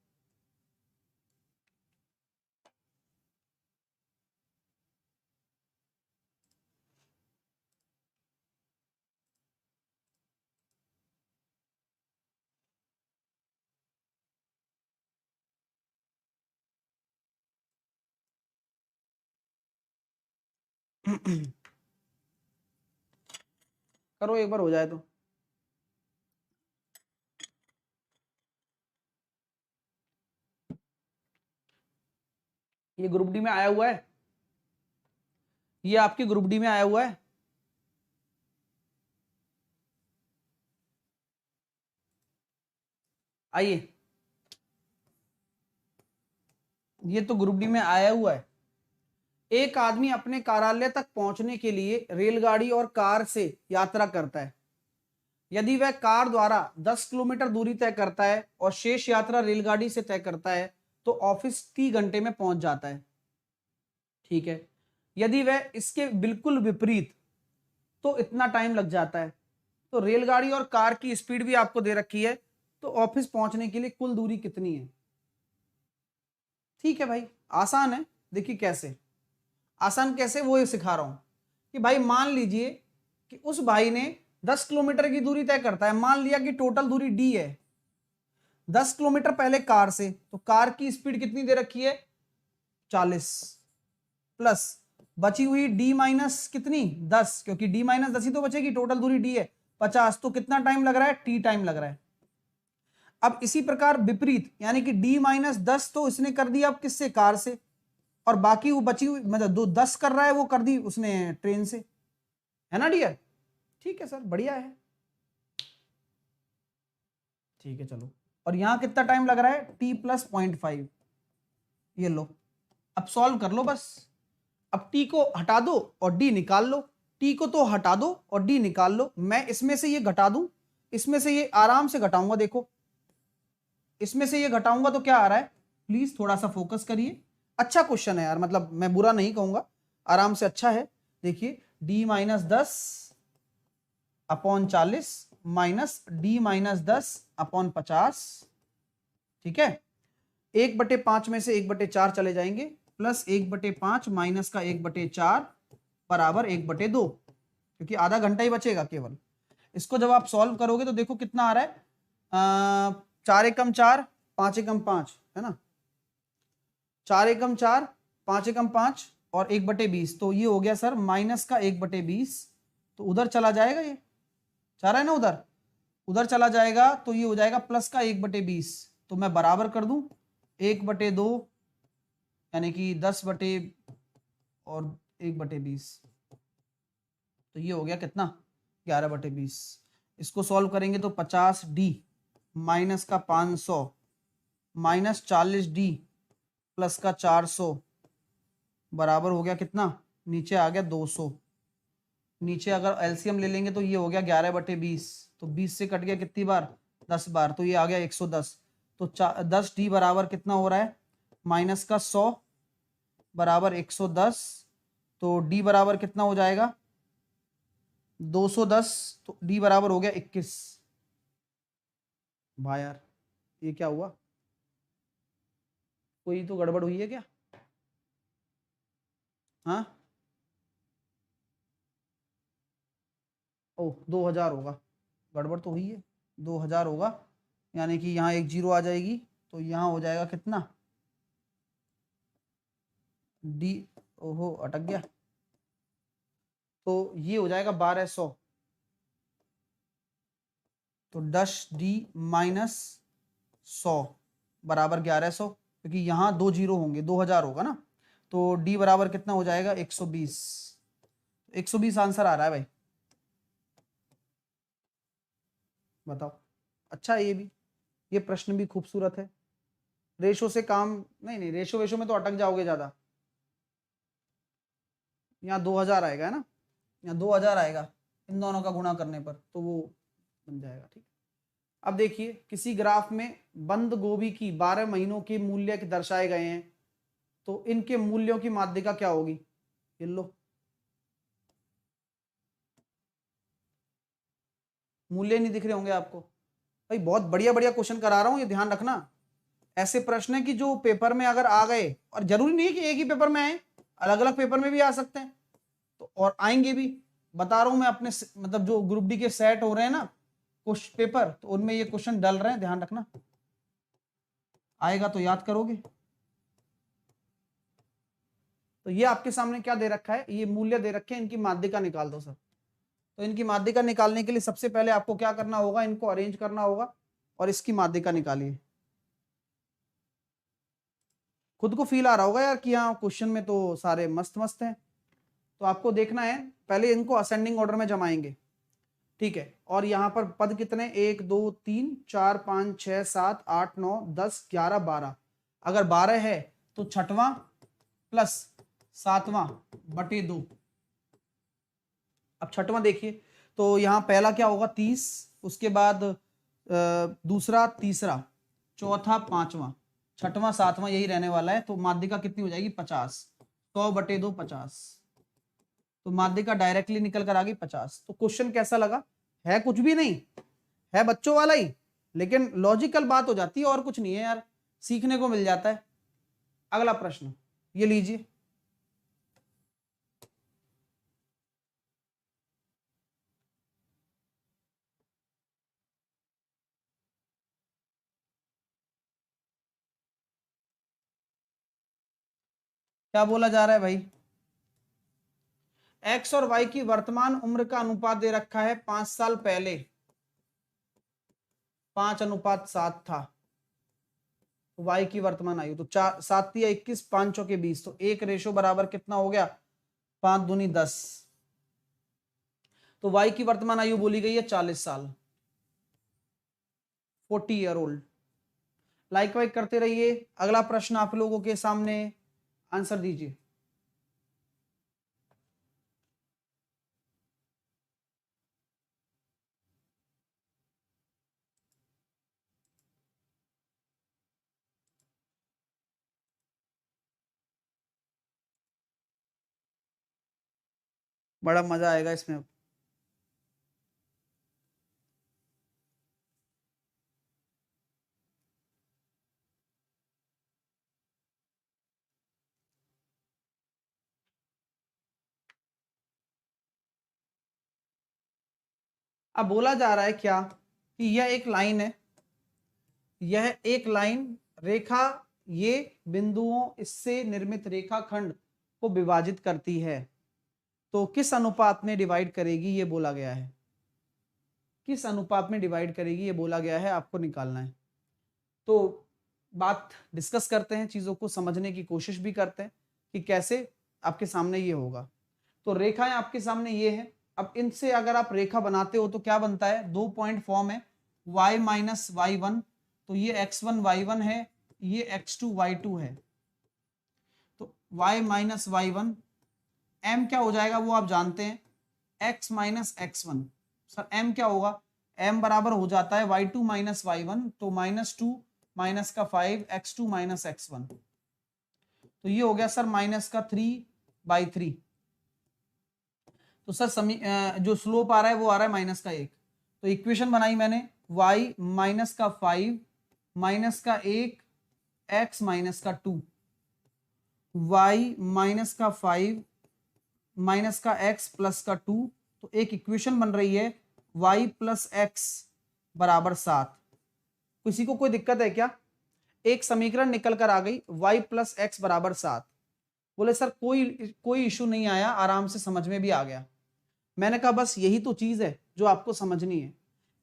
करो एक बार हो जाए तो। ये ग्रुप डी में आया हुआ है, ये आपके ग्रुप डी में आया हुआ है। आइए, ये तो ग्रुप डी में आया हुआ है। एक आदमी अपने कार्यालय तक पहुंचने के लिए रेलगाड़ी और कार से यात्रा करता है। यदि वह कार द्वारा 10 किलोमीटर दूरी तय करता है और शेष यात्रा रेलगाड़ी से तय करता है तो ऑफिस 30 घंटे में पहुंच जाता है। ठीक है, यदि वह इसके बिल्कुल विपरीत तो इतना टाइम लग जाता है। तो रेलगाड़ी और कार की स्पीड भी आपको दे रखी है, तो ऑफिस पहुंचने के लिए कुल दूरी कितनी है? ठीक है भाई, आसान है। देखिए कैसे आसान, कैसे वो सिखा रहा हूं कि भाई मान लीजिए कि उस भाई ने 10 किलोमीटर की दूरी तय करता है। मान लिया कि टोटल दूरी डी है, 10 किलोमीटर पहले कार से, तो कार की स्पीड कितनी दे रखी है? 40 प्लस बची हुई डी माइनस कितनी? 10, क्योंकि डी माइनस 10 ही तो बचेगी, टोटल दूरी डी है 50, तो कितना टाइम लग रहा है? टी टाइम लग रहा है। अब इसी प्रकार विपरीत, यानी कि डी माइनस 10 तो इसने कर दिया अब किससे? कार से, और बाकी वो बची हुई मतलब 10 कर रहा है वो कर दी उसने ट्रेन से, है ना डियर। ठीक है सर, बढ़िया है। ठीक है चलो, और यहां कितना टाइम लग रहा है? T plus 0.5। ये लो, अब सॉल्व कर लो बस। अब टी को हटा दो और डी निकाल लो। टी को तो हटा दो और डी निकाल लो। मैं इसमें से ये घटा दूं, इसमें से ये आराम से घटाऊंगा। देखो इसमें से ये घटाऊंगा तो क्या आ रहा है? प्लीज थोड़ा सा फोकस करिए। अच्छा क्वेश्चन है यार, मतलब मैं बुरा नहीं कहूंगा, आराम से अच्छा है। देखिए D minus 10 upon 40 minus D minus 10 upon 50। ठीक है, 1/5 में से 1/4 चले जाएंगे, प्लस 1/5 माइनस का 1/4 बराबर 1/2, क्योंकि आधा घंटा ही बचेगा केवल। इसको जब आप सॉल्व करोगे तो देखो कितना आ रहा है, 4 एकम 4 5 एकम 5, है ना, 4 एकम 4 5 एकम 5 और 1/20, तो ये हो गया सर माइनस का 1/20। तो उधर चला जाएगा, ये चाह रहा है ना उधर चला जाएगा, तो ये हो जाएगा प्लस का 1/20। तो मैं बराबर कर दूं, 1/2 यानी कि 10 बटे और 1/20, तो ये हो गया कितना 11/20। इसको सॉल्व करेंगे तो 50D माइनस का 500 माइनस 40D प्लस का 400 बराबर हो गया कितना, नीचे आ गया 200। नीचे अगर एलसीएम ले लेंगे तो ये हो गया 11/20, तो 20 से कट गया कितनी बार, 10 बार, तो ये आ गया 110। तो 10D बराबर कितना हो रहा है, माइनस का 100 बराबर 110, तो D बराबर कितना हो जाएगा 210, तो D बराबर हो गया 21। भाई यार ये क्या हुआ, कोई तो गड़बड़ हुई है क्या? हाँ, ओह 2000 होगा, गड़बड़ तो हुई है, 2000 होगा, यानी कि यहाँ एक जीरो आ जाएगी, तो यहाँ हो जाएगा कितना डी, ओहो अटक गया, तो ये हो जाएगा 1200, तो 10D माइनस 100 बराबर 1100, क्योंकि यहाँ 2 जीरो होंगे, 2000 होगा ना, तो D बराबर कितना हो जाएगा 120। 120 आंसर आ रहा है भाई, बताओ। अच्छा है ये भी, ये प्रश्न भी खूबसूरत है। रेशो से काम नहीं, नहीं रेशो वेशो में तो अटक जाओगे ज्यादा। यहाँ 2000 आएगा है ना, यहाँ 2000 आएगा इन दोनों का गुणा करने पर, तो वो बन जाएगा ठीक। अब देखिए किसी ग्राफ में बंद गोभी की 12 महीनों के मूल्य दर्शाए गए हैं, तो इनके मूल्यों की माध्यिका क्या होगी, ये लो मूल्य नहीं दिख रहे होंगे आपको भाई, बहुत बढ़िया बढ़िया क्वेश्चन करा रहा हूं, ये ध्यान रखना। ऐसे प्रश्न है कि जो पेपर में अगर आ गए, और जरूरी नहीं है कि एक ही पेपर में आए, अलग अलग पेपर में भी आ सकते हैं, तो और आएंगे भी, बता रहा हूं मैं अपने मतलब जो ग्रुप डी के सेट हो रहे हैं ना क्वेश्चन पेपर, तो उनमें ये क्वेश्चन डल रहे हैं, ध्यान रखना, आएगा तो याद करोगे। तो ये आपके सामने क्या दे रखा है, ये मूल्य दे रखे हैं, इनकी माध्यिका निकाल दो सर। तो इनकी माध्यिका निकालने के लिए सबसे पहले आपको क्या करना होगा, इनको अरेंज करना होगा और इसकी माध्यिका निकालिए। खुद को फील आ रहा होगा यार कि हाँ क्वेश्चन में तो सारे मस्त मस्त हैं, तो आपको देखना है पहले इनको असेंडिंग ऑर्डर में जमाएंगे, ठीक है। और यहाँ पर पद कितने, 1 2 3 4 5 6 7 8 9 10 11 12, अगर 12 है तो छठवां प्लस सातवां बटे 2। अब छठवां देखिए, तो यहाँ पहला क्या होगा 30, उसके बाद दूसरा तीसरा चौथा पांचवा छठवां सातवां यही रहने वाला है, तो माध्यिका कितनी हो जाएगी 50, 100/2 50, तो माध्यिका डायरेक्टली निकल कर आ गई 50। तो क्वेश्चन कैसा लगा, है कुछ भी नहीं, है बच्चों वाला ही, लेकिन लॉजिकल बात हो जाती है, और कुछ नहीं है यार, सीखने को मिल जाता है। अगला प्रश्न ये लीजिए, क्या बोला जा रहा है भाई, एक्स और वाई की वर्तमान उम्र का अनुपात दे रखा है 5 साल पहले 5:7 था, वाई की वर्तमान आयु, तो 4 7 या 21 5 के 20, तो एक रेशो बराबर कितना हो गया 5 दूनी 10, तो वाई की वर्तमान आयु बोली गई है 40 साल, 40 ईयर ओल्ड। लाइक वाइक करते रहिए। अगला प्रश्न आप लोगों के सामने, आंसर दीजिए। बड़ा मजा आएगा इसमें। अब बोला जा रहा है क्या कि यह एक लाइन है, यह एक लाइन रेखा ये बिंदुओं इससे निर्मित रेखाखंड को विभाजित करती है, तो किस अनुपात में डिवाइड करेगी ये बोला गया है, किस अनुपात में डिवाइड करेगी ये बोला गया है, आपको निकालना है। तो बात डिस्कस करते हैं, चीजों को समझने की कोशिश भी करते हैं कि कैसे आपके सामने ये होगा। तो रेखाएं आपके सामने ये है। अब इनसे अगर आप रेखा बनाते हो तो क्या बनता है, 2 पॉइंट फॉर्म है, y माइनस वाई वन, तो ये x1 y1 है, ये x2 y2 है। तो y minus Y one, m क्या हो जाएगा वो आप जानते हैं, x minus x1। Sir m क्या होगा, m बराबर हो जाता है y2 माइनस वाई वन, तो -2 माइनस का 5 x2 माइनस x1, तो ये हो गया सर माइनस का 3/3। तो सर जो स्लोप आ रहा है वो आ रहा है माइनस का 1। तो इक्वेशन बनाई मैंने, y माइनस का 5 माइनस का 1 x माइनस का 2, y माइनस का 5 माइनस का x प्लस का 2। तो एक इक्वेशन बन रही है y प्लस एक्स बराबर 7। किसी को कोई दिक्कत है क्या, एक समीकरण निकल कर आ गई y प्लस एक्स बराबर 7। बोले सर कोई इशू नहीं आया, आराम से समझ में भी आ गया। मैंने कहा बस यही तो चीज है जो आपको समझनी है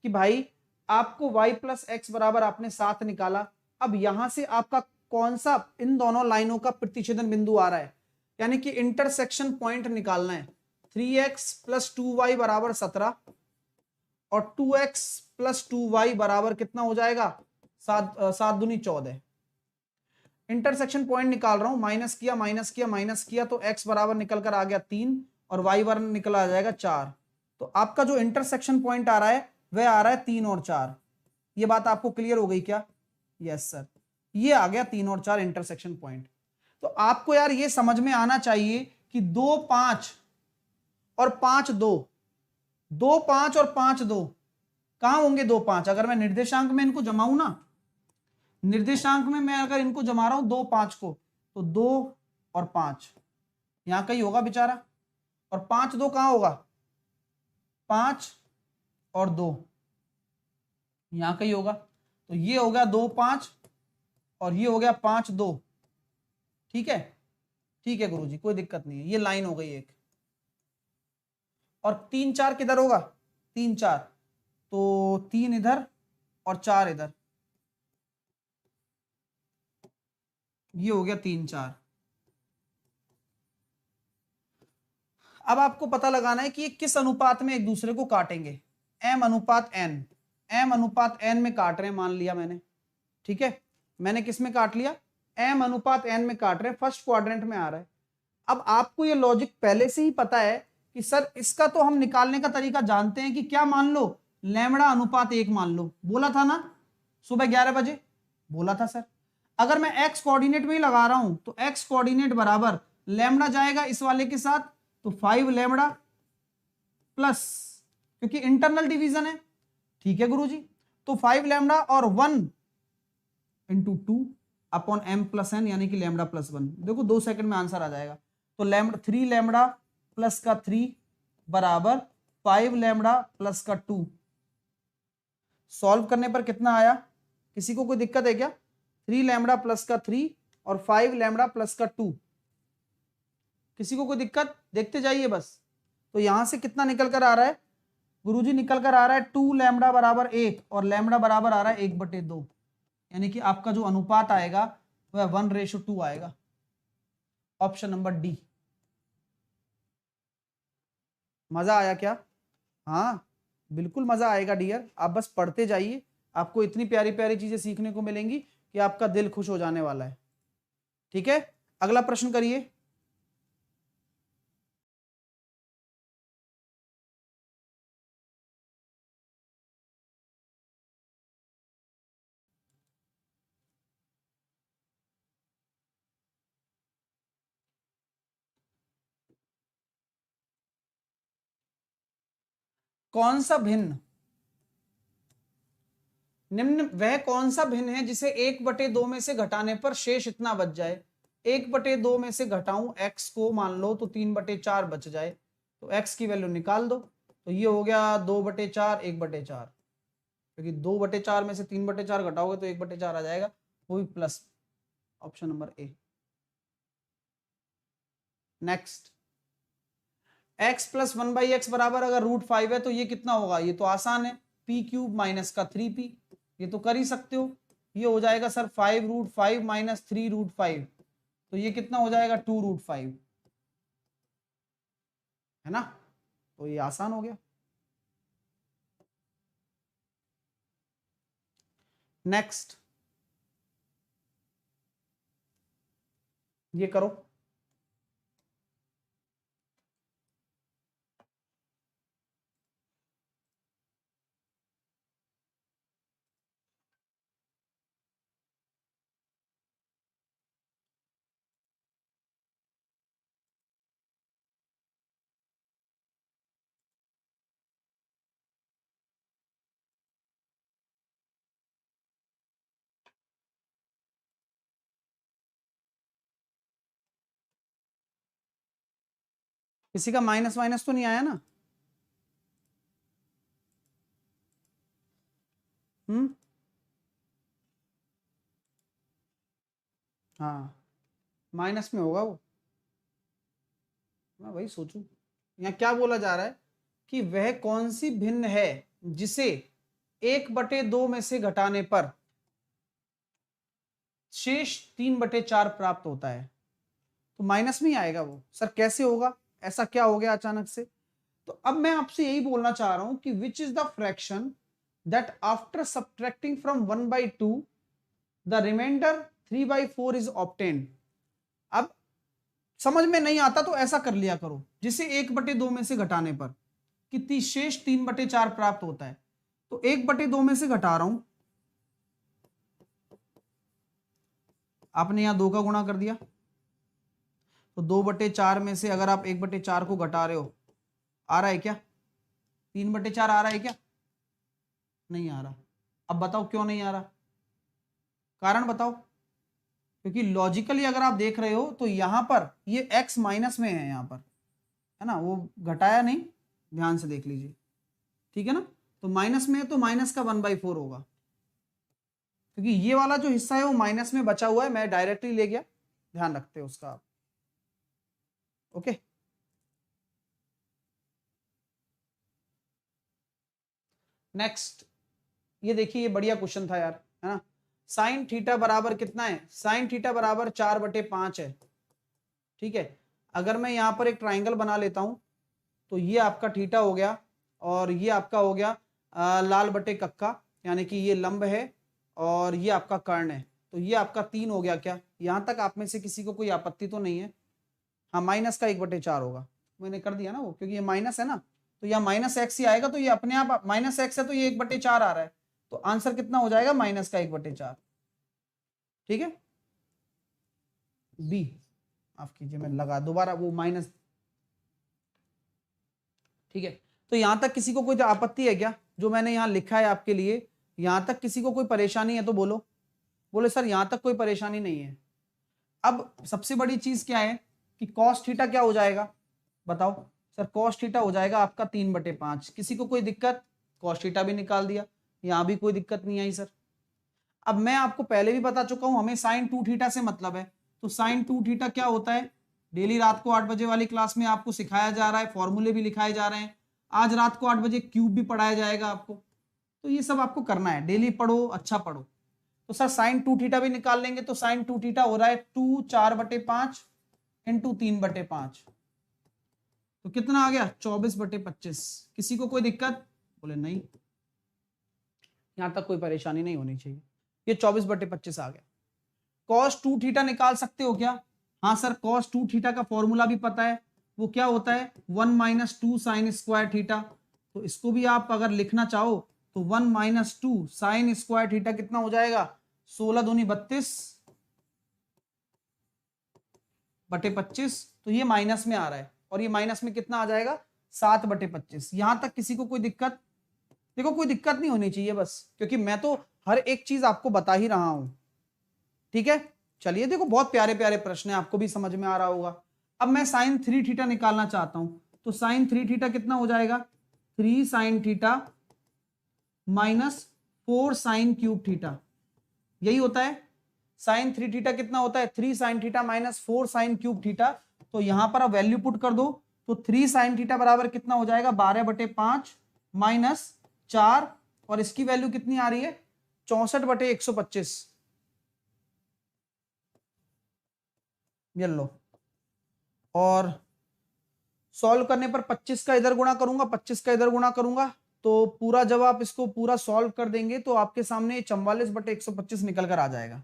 कि भाई आपको y प्लस एक्स बराबर आपने 7 निकाला। अब यहां से आपका कौन सा इन दोनों लाइनों का प्रतिच्छेदन बिंदु आ रहा है, यानी कि इंटरसेक्शन पॉइंट निकालना है। 3x प्लस 2y बराबर 17 और 2x प्लस 2y बराबर कितना हो जाएगा, 7 दूनी 14। इंटरसेक्शन पॉइंट निकाल रहा हूं, माइनस किया माइनस किया माइनस किया तो x बराबर निकल कर आ गया 3 और y बराबर निकल आ जाएगा 4। तो आपका जो इंटरसेक्शन पॉइंट आ रहा है वह आ रहा है 3 और 4। ये बात आपको क्लियर हो गई क्या, यस सर, ये आ गया 3 और 4 इंटरसेक्शन पॉइंट। तो आपको यार ये समझ में आना चाहिए कि 2 5 और 5 2, 2 5 और 5 2 कहां होंगे, 2 5 अगर मैं निर्देशांक में इनको जमाऊं ना, निर्देशांक में मैं अगर इनको जमा रहा हूं 2 5 को, तो 2 और 5 यहां कहीं होगा बेचारा, और 5 2 कहां होगा, 5 और 2 यहां कहीं होगा। तो ये हो गया 2 5 और ये हो गया 5 2। ठीक है, ठीक है गुरुजी, कोई दिक्कत नहीं है, ये लाइन हो गई एक। और 3 4 किधर होगा, 3 4, तो 3 इधर और 4 इधर, ये हो गया 3 4। अब आपको पता लगाना है कि ये किस अनुपात में एक दूसरे को काटेंगे, m अनुपात n, m अनुपात n में काट रहे हैं मान लिया मैंने। ठीक है, मैंने किस में काट लिया, m अनुपात n में काट रहे हैं, फर्स्ट क्वाड्रेंट में आ रहा है। अब आपको ये लॉजिक पहले से ही पता है कि सर इसका तो हम निकालने का तरीका जानते हैं कि क्या मान लो, लैम्बडा अनुपात 1 मान लो, बोला था ना सुबह 11 बजे, बोला था सर। अगर मैं x कोऑर्डिनेट में ही लगा रहा हूं तो x कोऑर्डिनेट बराबर लैम्बडा जाएगा इस वाले के साथ, तो 5 लैम्बडा प्लस, क्योंकि इंटरनल डिवीजन है, ठीक है गुरुजी, तो 5 लैम्बडा और 1 into 2 upon m plus n, यानी कि लैम्बडा प्लस 1। देखो 2 सेकंड में आंसर आ जाएगा। तो लैम्बडा 3 लैम्बडा प्लस का 3 बराबर 5 लैम्बडा प्लस का 2। सॉल्व करने पर कितना आया, किसी को कोई दिक्कत है क्या, 3 लैम्बडा प्लस का 3 और 5 लैम्बडा प्लस का 2, किसी को कोई दिक्कत, देखते जाइए बस। तो यहां से कितना निकल कर आ रहा है गुरुजी, निकल कर आ रहा है 2 लैम्बडा बराबर 1 और लैम्बडा बराबर आ रहा है 1/2, यानी कि आपका जो अनुपात आएगा वह 1:2 आएगा, ऑप्शन नंबर डी। मजा आया क्या, हाँ बिल्कुल मजा आएगा डियर, आप बस पढ़ते जाइए, आपको इतनी प्यारी प्यारी चीजें सीखने को मिलेंगी कि आपका दिल खुश हो जाने वाला है। ठीक है, अगला प्रश्न करिए। कौन सा भिन्न, निम्न वह कौन सा भिन्न है जिसे 1/2 में से घटाने पर शेष इतना बच जाए। 1/2 में से घटाऊं x को, मान लो तो 3/4 बच जाए, तो x की वैल्यू निकाल दो, तो ये हो गया 2/4 1/4, क्योंकि 2/4 में से 3/4 घटाओगे तो 1/4 आ जाएगा, वो भी plus, option number A. Next, x plus 1/x बराबर अगर √5 है तो ये कितना होगा, ये तो आसान है, p³ माइनस का 3p, ये तो कर ही सकते हो, ये हो जाएगा सर 5√5 माइनस 3√5, तो ये कितना हो जाएगा 2√5, है ना। तो ये आसान हो गया। नेक्स्ट ये करो। किसी का माइनस माइनस तो नहीं आया ना? हाँ माइनस में होगा वो, मैं वही सोचूं। यहाँ क्या बोला जा रहा है कि वह कौन सी भिन्न है जिसे 1/2 में से घटाने पर शेष 3/4 प्राप्त होता है। तो माइनस में ही आएगा वो। सर कैसे होगा, ऐसा क्या हो गया अचानक से? तो अब मैं आपसे यही बोलना चाह रहा हूं कि which is the fraction that after subtracting from 1/2 the remainder 3/4 is obtained. अब समझ में नहीं आता तो ऐसा कर लिया करो, जिसे 1/2 में से घटाने पर कितनी शेष 3/4 प्राप्त होता है। तो 1/2 में से घटा रहा हूं, आपने यहां 2 का गुणा कर दिया, तो 2/4 में से अगर आप 1/4 को घटा रहे हो, आ रहा है क्या 3/4 आ रहा है क्या? नहीं आ रहा। अब बताओ क्यों नहीं आ रहा, कारण बताओ। क्योंकि लॉजिकली अगर आप देख रहे हो तो यहां पर ये x माइनस में है, यहां पर है ना, वो घटाया नहीं, ध्यान से देख लीजिए, ठीक है ना। तो माइनस में है तो माइनस का 1/4 होगा, क्योंकि ये वाला जो हिस्सा है वो माइनस में बचा हुआ है, मैं डायरेक्टली ले गया, ध्यान रखते हो उसका आप। ओके नेक्स्ट, ये देखिए ये बढ़िया क्वेश्चन था यार, है ना। साइन थीटा बराबर कितना है? साइन थीटा बराबर 4/5 है, ठीक है। अगर मैं यहां पर एक ट्राइंगल बना लेता हूं, तो ये आपका थीटा हो गया और ये आपका हो गया लाल बटे कक्का, यानी कि ये लंब है और ये आपका कर्ण है, तो ये आपका 3 हो गया। क्या यहां तक आप में से किसी को कोई आपत्ति तो नहीं है? हाँ माइनस का 1/4 होगा, मैंने कर दिया ना वो, क्योंकि ये माइनस है ना, तो यह माइनस एक्स ही आएगा, तो ये अपने आप माइनस एक्स है तो ये 1/4 आ रहा है, तो आंसर कितना हो जाएगा माइनस का 1/4, ठीक है। बी, माफ कीजिए मैं लगा दोबारा वो माइनस, ठीक है। तो यहां तक किसी को कोई आपत्ति है क्या जो मैंने यहां लिखा है आपके लिए? यहां तक किसी को कोई परेशानी है तो बोलो, बोले सर यहां तक कोई परेशानी नहीं है। अब सबसे बड़ी चीज क्या है कि कॉस थीटा क्या हो जाएगा, बताओ सर। कॉस थीटा हो जाएगा आपका 3/5। किसी को कोई दिक्कत? कॉस थीटा भी निकाल दिया, यहां भी कोई दिक्कत नहीं आई सर। अब मैं आपको पहले भी बता चुका हूं, हमें साइन 2 थीटा से मतलब है, तो साइन 2 थीटा क्या होता है, डेली रात को 8 बजे वाली क्लास में आपको सिखाया जा रहा है, फॉर्मूले भी लिखाए जा रहे हैं, आज रात को 8 बजे क्यूब भी पढ़ाया जाएगा आपको, तो ये सब आपको करना है, डेली पढ़ो, अच्छा पढ़ो। तो सर साइन 2 थीटा भी निकाल लेंगे, तो साइन 2 थीटा हो रहा है 2 4/5 इंटू 3/5, तो कितना आ गया 24/25। किसी को कोई दिक्कत? बोले नहीं, यहां तक कोई परेशानी नहीं होनी चाहिए, ये 24/25 आ गया। कॉस 2 थीटा निकाल सकते हो क्या? हाँ सर, कॉस 2 थीटा का फॉर्मूला भी पता है, वो क्या होता है 1 - 2 साइन स्क्वायर थीटा। तो इसको भी आप अगर लिखना चाहो तो 1 - 2 साइन स्क्वायर थीटा कितना हो जाएगा 16 दूनी 32 बटे 25, तो ये माइनस में आ रहा है, और ये माइनस में कितना आ जाएगा 7/25। यहां तक किसी को कोई दिक्कत? देखो कोई दिक्कत नहीं होनी चाहिए बस, क्योंकि मैं तो हर एक चीज आपको बता ही रहा हूं, ठीक है। चलिए देखो बहुत प्यारे प्यारे प्रश्न है, आपको भी समझ में आ रहा होगा। अब मैं साइन 3 थीटा निकालना चाहता हूं, तो साइन 3 थीटा कितना हो जाएगा 3 sine theta minus 4 sine cube theta, यही होता है। साइन 3 थीटा कितना होता है 3 sine theta minus 4 sine cube theta. तो यहां पर आप वैल्यू पुट कर दो, तो 3 साइन थीटा बराबर कितना हो जाएगा 12/5 माइनस 4, और इसकी वैल्यू कितनी आ रही है 64/125, ये लो। और सॉल्व करने पर 25 का इधर गुणा करूंगा, 25 का इधर गुणा करूंगा, तो पूरा जब आप इसको पूरा सॉल्व कर देंगे तो आपके सामने 44/125 निकल कर आ जाएगा।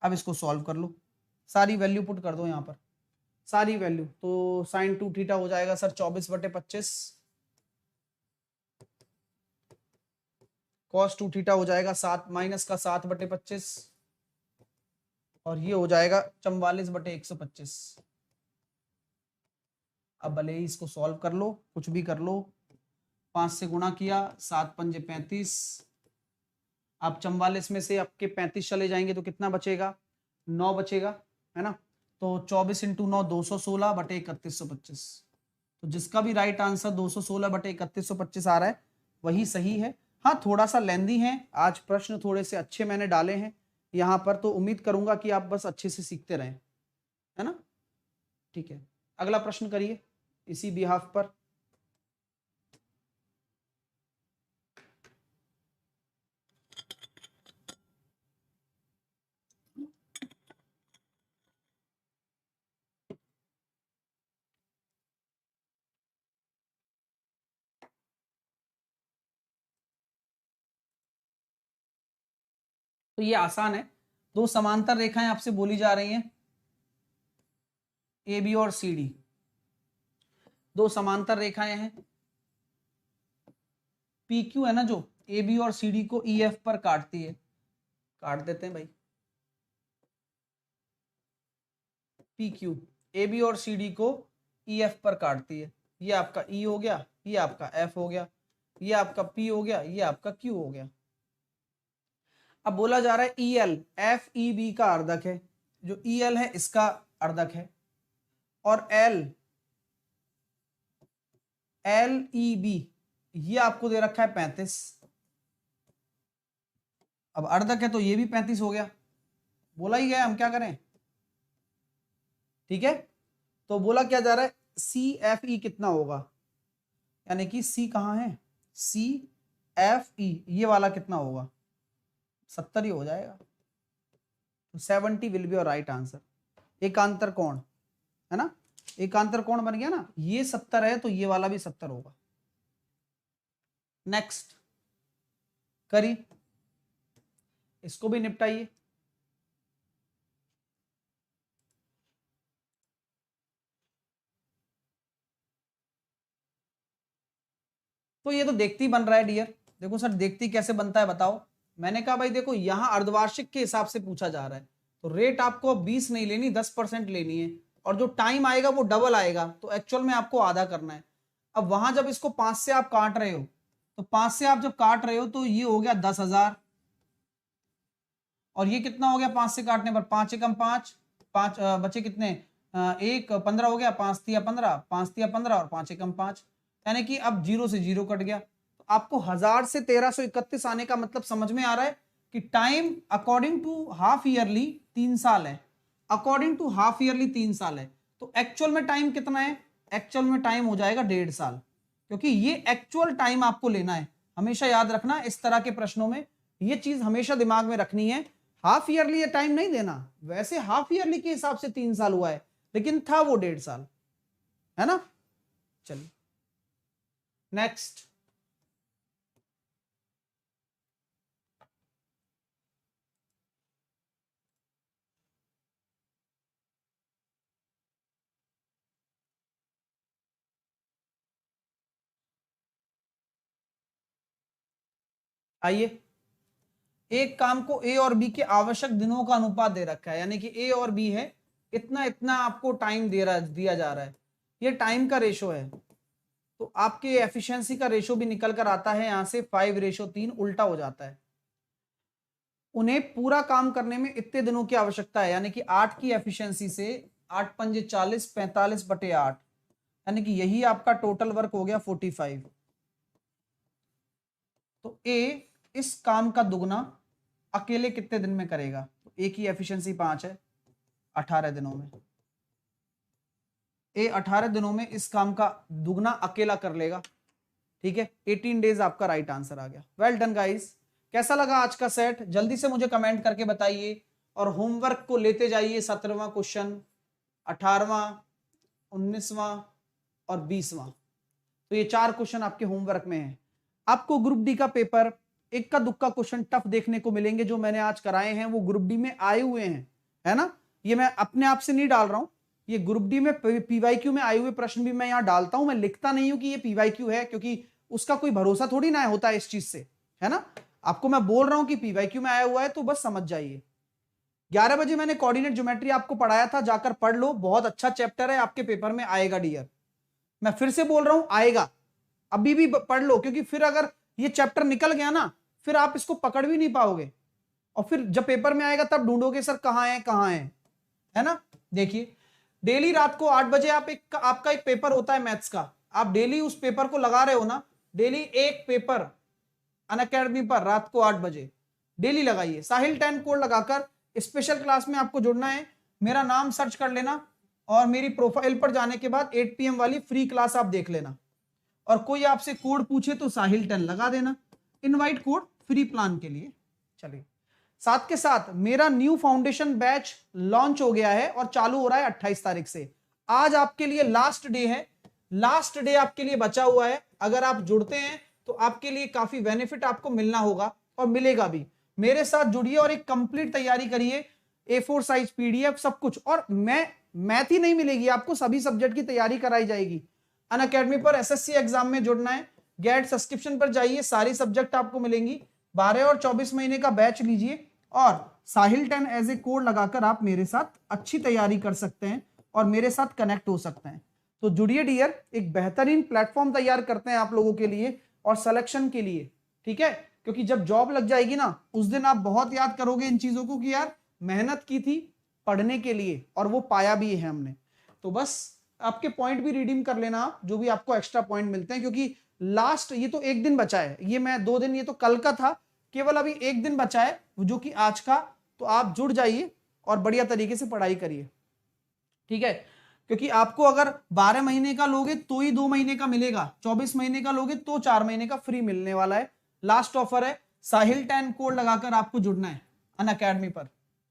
अब इसको सॉल्व कर लो, सारी वैल्यू पुट कर दो यहां पर, सारी वैल्यू। तो साइन 2 थीटा हो जाएगा सर 24/25, कॉस 2 थीटा हो जाएगा 7 माइनस का 7/25, और ये हो जाएगा 44/125। अब भले ही इसको सॉल्व कर लो, कुछ भी कर लो, 5 से गुणा किया, 7 पंजे 35, आप 44 में से आपके 35 चले जाएंगे तो कितना बचेगा, 9 बचेगा, है ना। तो 24 इंटू 9 216/3125। तो जिसका भी राइट आंसर 216/3125 आ रहा है वही सही है। हाँ, थोड़ा सा लेंदी है, आज प्रश्न थोड़े से अच्छे मैंने डाले हैं यहाँ पर, तो उम्मीद करूंगा कि आप बस अच्छे से सीखते रहें, है ना। ठीक है, अगला प्रश्न करिए इसी बिहाफ पर। तो ये आसान है, दो समांतर रेखाएं आपसे बोली जा रही हैं, ए बी और सी डी, दो समांतर रेखाएं हैं, पी क्यू है ना, जो ए बी और सी डी को ई एफ पर काटती है, काट देते हैं भाई, पी क्यू ए बी और सी डी को ई एफ पर काटती है। ये आपका ई हो गया, ये आपका एफ हो गया, ये आपका पी हो गया, ये आपका क्यू हो गया। अब बोला जा रहा है E L F E B का अर्धक है, जो ई एल है इसका अर्धक है, और एल एल ई बी ये आपको दे रखा है 35। अब अर्धक है तो ये भी 35 हो गया, बोला ही गया, हम क्या करें। ठीक है, तो बोला क्या जा रहा है, सी एफ ई कितना होगा, यानी कि सी कहां है, सी एफ ई ये वाला कितना होगा, 70 ही हो जाएगा। तो 70 will be your right answer. एकांतर कोण है ना, एकांतर कोण बन गया ना, ये 70 है तो ये वाला भी 70 होगा। नेक्स्ट करी, इसको भी निपटाइए। तो ये तो देखती बन रहा है डियर, देखो सर देखती कैसे बनता है बताओ। मैंने कहा भाई देखो यहां अर्धवार्षिक के हिसाब से पूछा जा रहा है, तो रेट आपको अब 20 नहीं लेनी, 10% लेनी है, और जो टाइम आएगा वो डबल आएगा, तो एक्चुअल में आपको आधा करना है। अब वहां जब इसको 5 से आप काट रहे हो, तो 5 से आप जब काट रहे हो तो ये हो गया 10,000, और ये कितना हो गया 5 से काटने पर, 5 एकम 5, 5 बचे कितने, 1 15 हो गया, 5 तिया 15, 5 तिया 15 और 5 एकम 5, यानी कि अब 0 से 0 कट गया। तो आपको 1000 से 1331 आने का मतलब समझ में आ रहा है कि time according to half yearly 3 साल है, अकॉर्डिंग टू हाफ ईयरली 3 साल है, तो एक्चुअल में टाइम कितना है, एक्चुअल में टाइम हो जाएगा 1.5 साल, क्योंकि ये एक्चुअल टाइम आपको लेना है। हमेशा याद रखना इस तरह के प्रश्नों में ये चीज हमेशा दिमाग में रखनी है, हाफ ईयरली ये टाइम नहीं देना। वैसे हाफ ईयरली के हिसाब से 3 साल हुआ है, लेकिन था वो 1.5 साल, है ना। चलिए नेक्स्ट, आइए। एक काम को ए और बी के आवश्यक दिनों का अनुपात दे रखा है, यानी कि ए और बी है, इतना इतना आपको टाइम दिया जा रहा है, ये टाइम का रेशो है, तो आपके एफिशिएंसी का रेशो भी निकल कर आता है यहां से 5:3, उल्टा हो जाता है। उन्हें पूरा काम करने में इतने दिनों की आवश्यकता है, यानी कि 8 की एफिशिएंसी से 8 पंजे 40, 45/8, यानी कि यही आपका टोटल वर्क हो गया 45। तो ए इस काम का दुगना अकेले कितने दिन में करेगा, तो ए की एफिशिएंसी 5 है, 18 दिनों में ए 18 दिनों में इस काम का दुगना अकेला कर लेगा। ठीक है, 18 डेज आपका राइट आंसर आ गया। Well done guys. कैसा लगा आज का सेट, जल्दी से मुझे कमेंट करके बताइए और होमवर्क को लेते जाइए। 17वां क्वेश्चन, 18वां, 19वां और 20वां, तो ये 4 क्वेश्चन आपके होमवर्क में है। आपको ग्रुप डी का पेपर इक्का दुक्का क्वेश्चन टफ देखने को मिलेंगे, जो मैंने आज कराए हैं वो ग्रुप डी में आए हुए हैं, है ना। ये मैं अपने आप से नहीं डाल रहा हूं, ये ग्रुप डी में पीवाईक्यू में आए हुए प्रश्न भी मैं यहां डालता हूं। मैं लिखता नहीं हूं कि ये पीवाईक्यू है, क्योंकि उसका कोई भरोसा थोड़ी ना होता है इस चीज से, है ना। आपको मैं बोल रहा हूं कि पीवाईक्यू में आया हुआ है तो बस समझ जाइए। 11 बजे मैंने कोऑर्डिनेट ज्योमेट्री आपको पढ़ाया था, जाकर पढ़ लो, बहुत अच्छा चैप्टर है, आपके पेपर में आएगा डियर। मैं फिर से बोल रहा हूं आएगा, अभी भी पढ़ लो, क्योंकि फिर अगर ये चैप्टर निकल गया ना, फिर आप इसको पकड़ भी नहीं पाओगे, और फिर जब पेपर में आएगा तब ढूंढोगे सर कहां है ना। देखिए, डेली रात को 8 बजे आपका एक पेपर होता है मैथ्स का, आप डेली उस पेपर को लगा रहे हो ना, डेली एक पेपर अनअकैडमी पर रात को 8 बजे डेली लगाइए। साहिल 10 कोड लगाकर स्पेशल क्लास में आपको जुड़ना है, मेरा नाम सर्च कर लेना और मेरी प्रोफाइल पर जाने के बाद 8 PM वाली फ्री क्लास आप देख लेना, और कोई आपसे कोड पूछे तो साहिल 10 लगा देना, इनवाइट कोड फ्री प्लान के लिए। चलिए, साथ के साथ मेरा न्यू फाउंडेशन बैच लॉन्च हो गया है और चालू हो रहा है 28 तारीख से। आज आपके लिए लास्ट डे है, लास्ट डे आपके लिए बचा हुआ है। अगर आप जुड़ते हैं तो आपके लिए काफी बेनिफिट आपको मिलना होगा और मिलेगा भी। मेरे साथ जुड़िए और एक कंप्लीट तैयारी करिए, A4 साइज PDF सब कुछ, और मैथ ही नहीं मिलेगी आपको, सभी सब्जेक्ट की तैयारी कराई जाएगी। अनअकैडमी पर SSC एग्जाम में जुड़ना है, गेट सब्सक्रिप्शन पर जाइए, सारी सब्जेक्ट आपको मिलेंगी। 12 और 24 महीने का बैच लीजिए और साहिल 10 एज ए कोड लगाकर आप मेरे साथ अच्छी तैयारी कर सकते हैं और मेरे साथ कनेक्ट हो सकते हैं। तो जुड़िए डियर, एक बेहतरीन प्लेटफॉर्म तैयार करते हैं आप लोगों के लिए और सिलेक्शन के लिए, ठीक है। क्योंकि जब जॉब लग जाएगी ना, उस दिन आप बहुत याद करोगे इन चीजों को कि यार मेहनत की थी पढ़ने के लिए और वो पाया भी है हमने। तो बस आपके पॉइंट भी रिडीम कर लेना आप, जो भी आपको एक्स्ट्रा पॉइंट मिलते हैं, क्योंकि लास्ट ये तो एक दिन बचा है, ये मैं 2 दिन, ये तो कल का था, केवल अभी एक दिन बचा है जो कि आज का। तो आप जुड़ जाइए और बढ़िया तरीके से पढ़ाई करिए, ठीक है। क्योंकि आपको अगर 12 महीने का लोगे तो ही 2 महीने का मिलेगा, 24 महीने का लोगे तो 4 महीने का फ्री मिलने वाला है। लास्ट ऑफर है, साहिल 10 कोड लगाकर आपको जुड़ना है अनअकैडमी पर,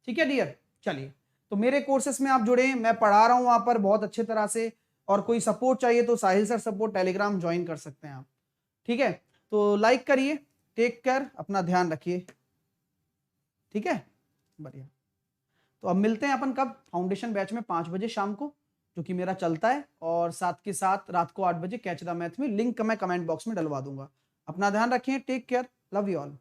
ठीक है डियर। चलिए, तो मेरे कोर्सेस में आप जुड़े, मैं पढ़ा रहा हूं वहां पर बहुत अच्छे तरह से, और कोई सपोर्ट चाहिए तो साहिल सर सपोर्ट टेलीग्राम ज्वाइन कर सकते हैं आप, ठीक है। तो लाइक करिए, टेक केयर, अपना ध्यान रखिए, ठीक है, बढ़िया। तो अब मिलते हैं अपन कब, फाउंडेशन बैच में 5 बजे शाम को, जो कि मेरा चलता है, और साथ के साथ रात को 8 बजे कैच द मैथ में, लिंक मैं कमेंट बॉक्स में डलवा दूंगा। अपना ध्यान रखिए, take care, love you all.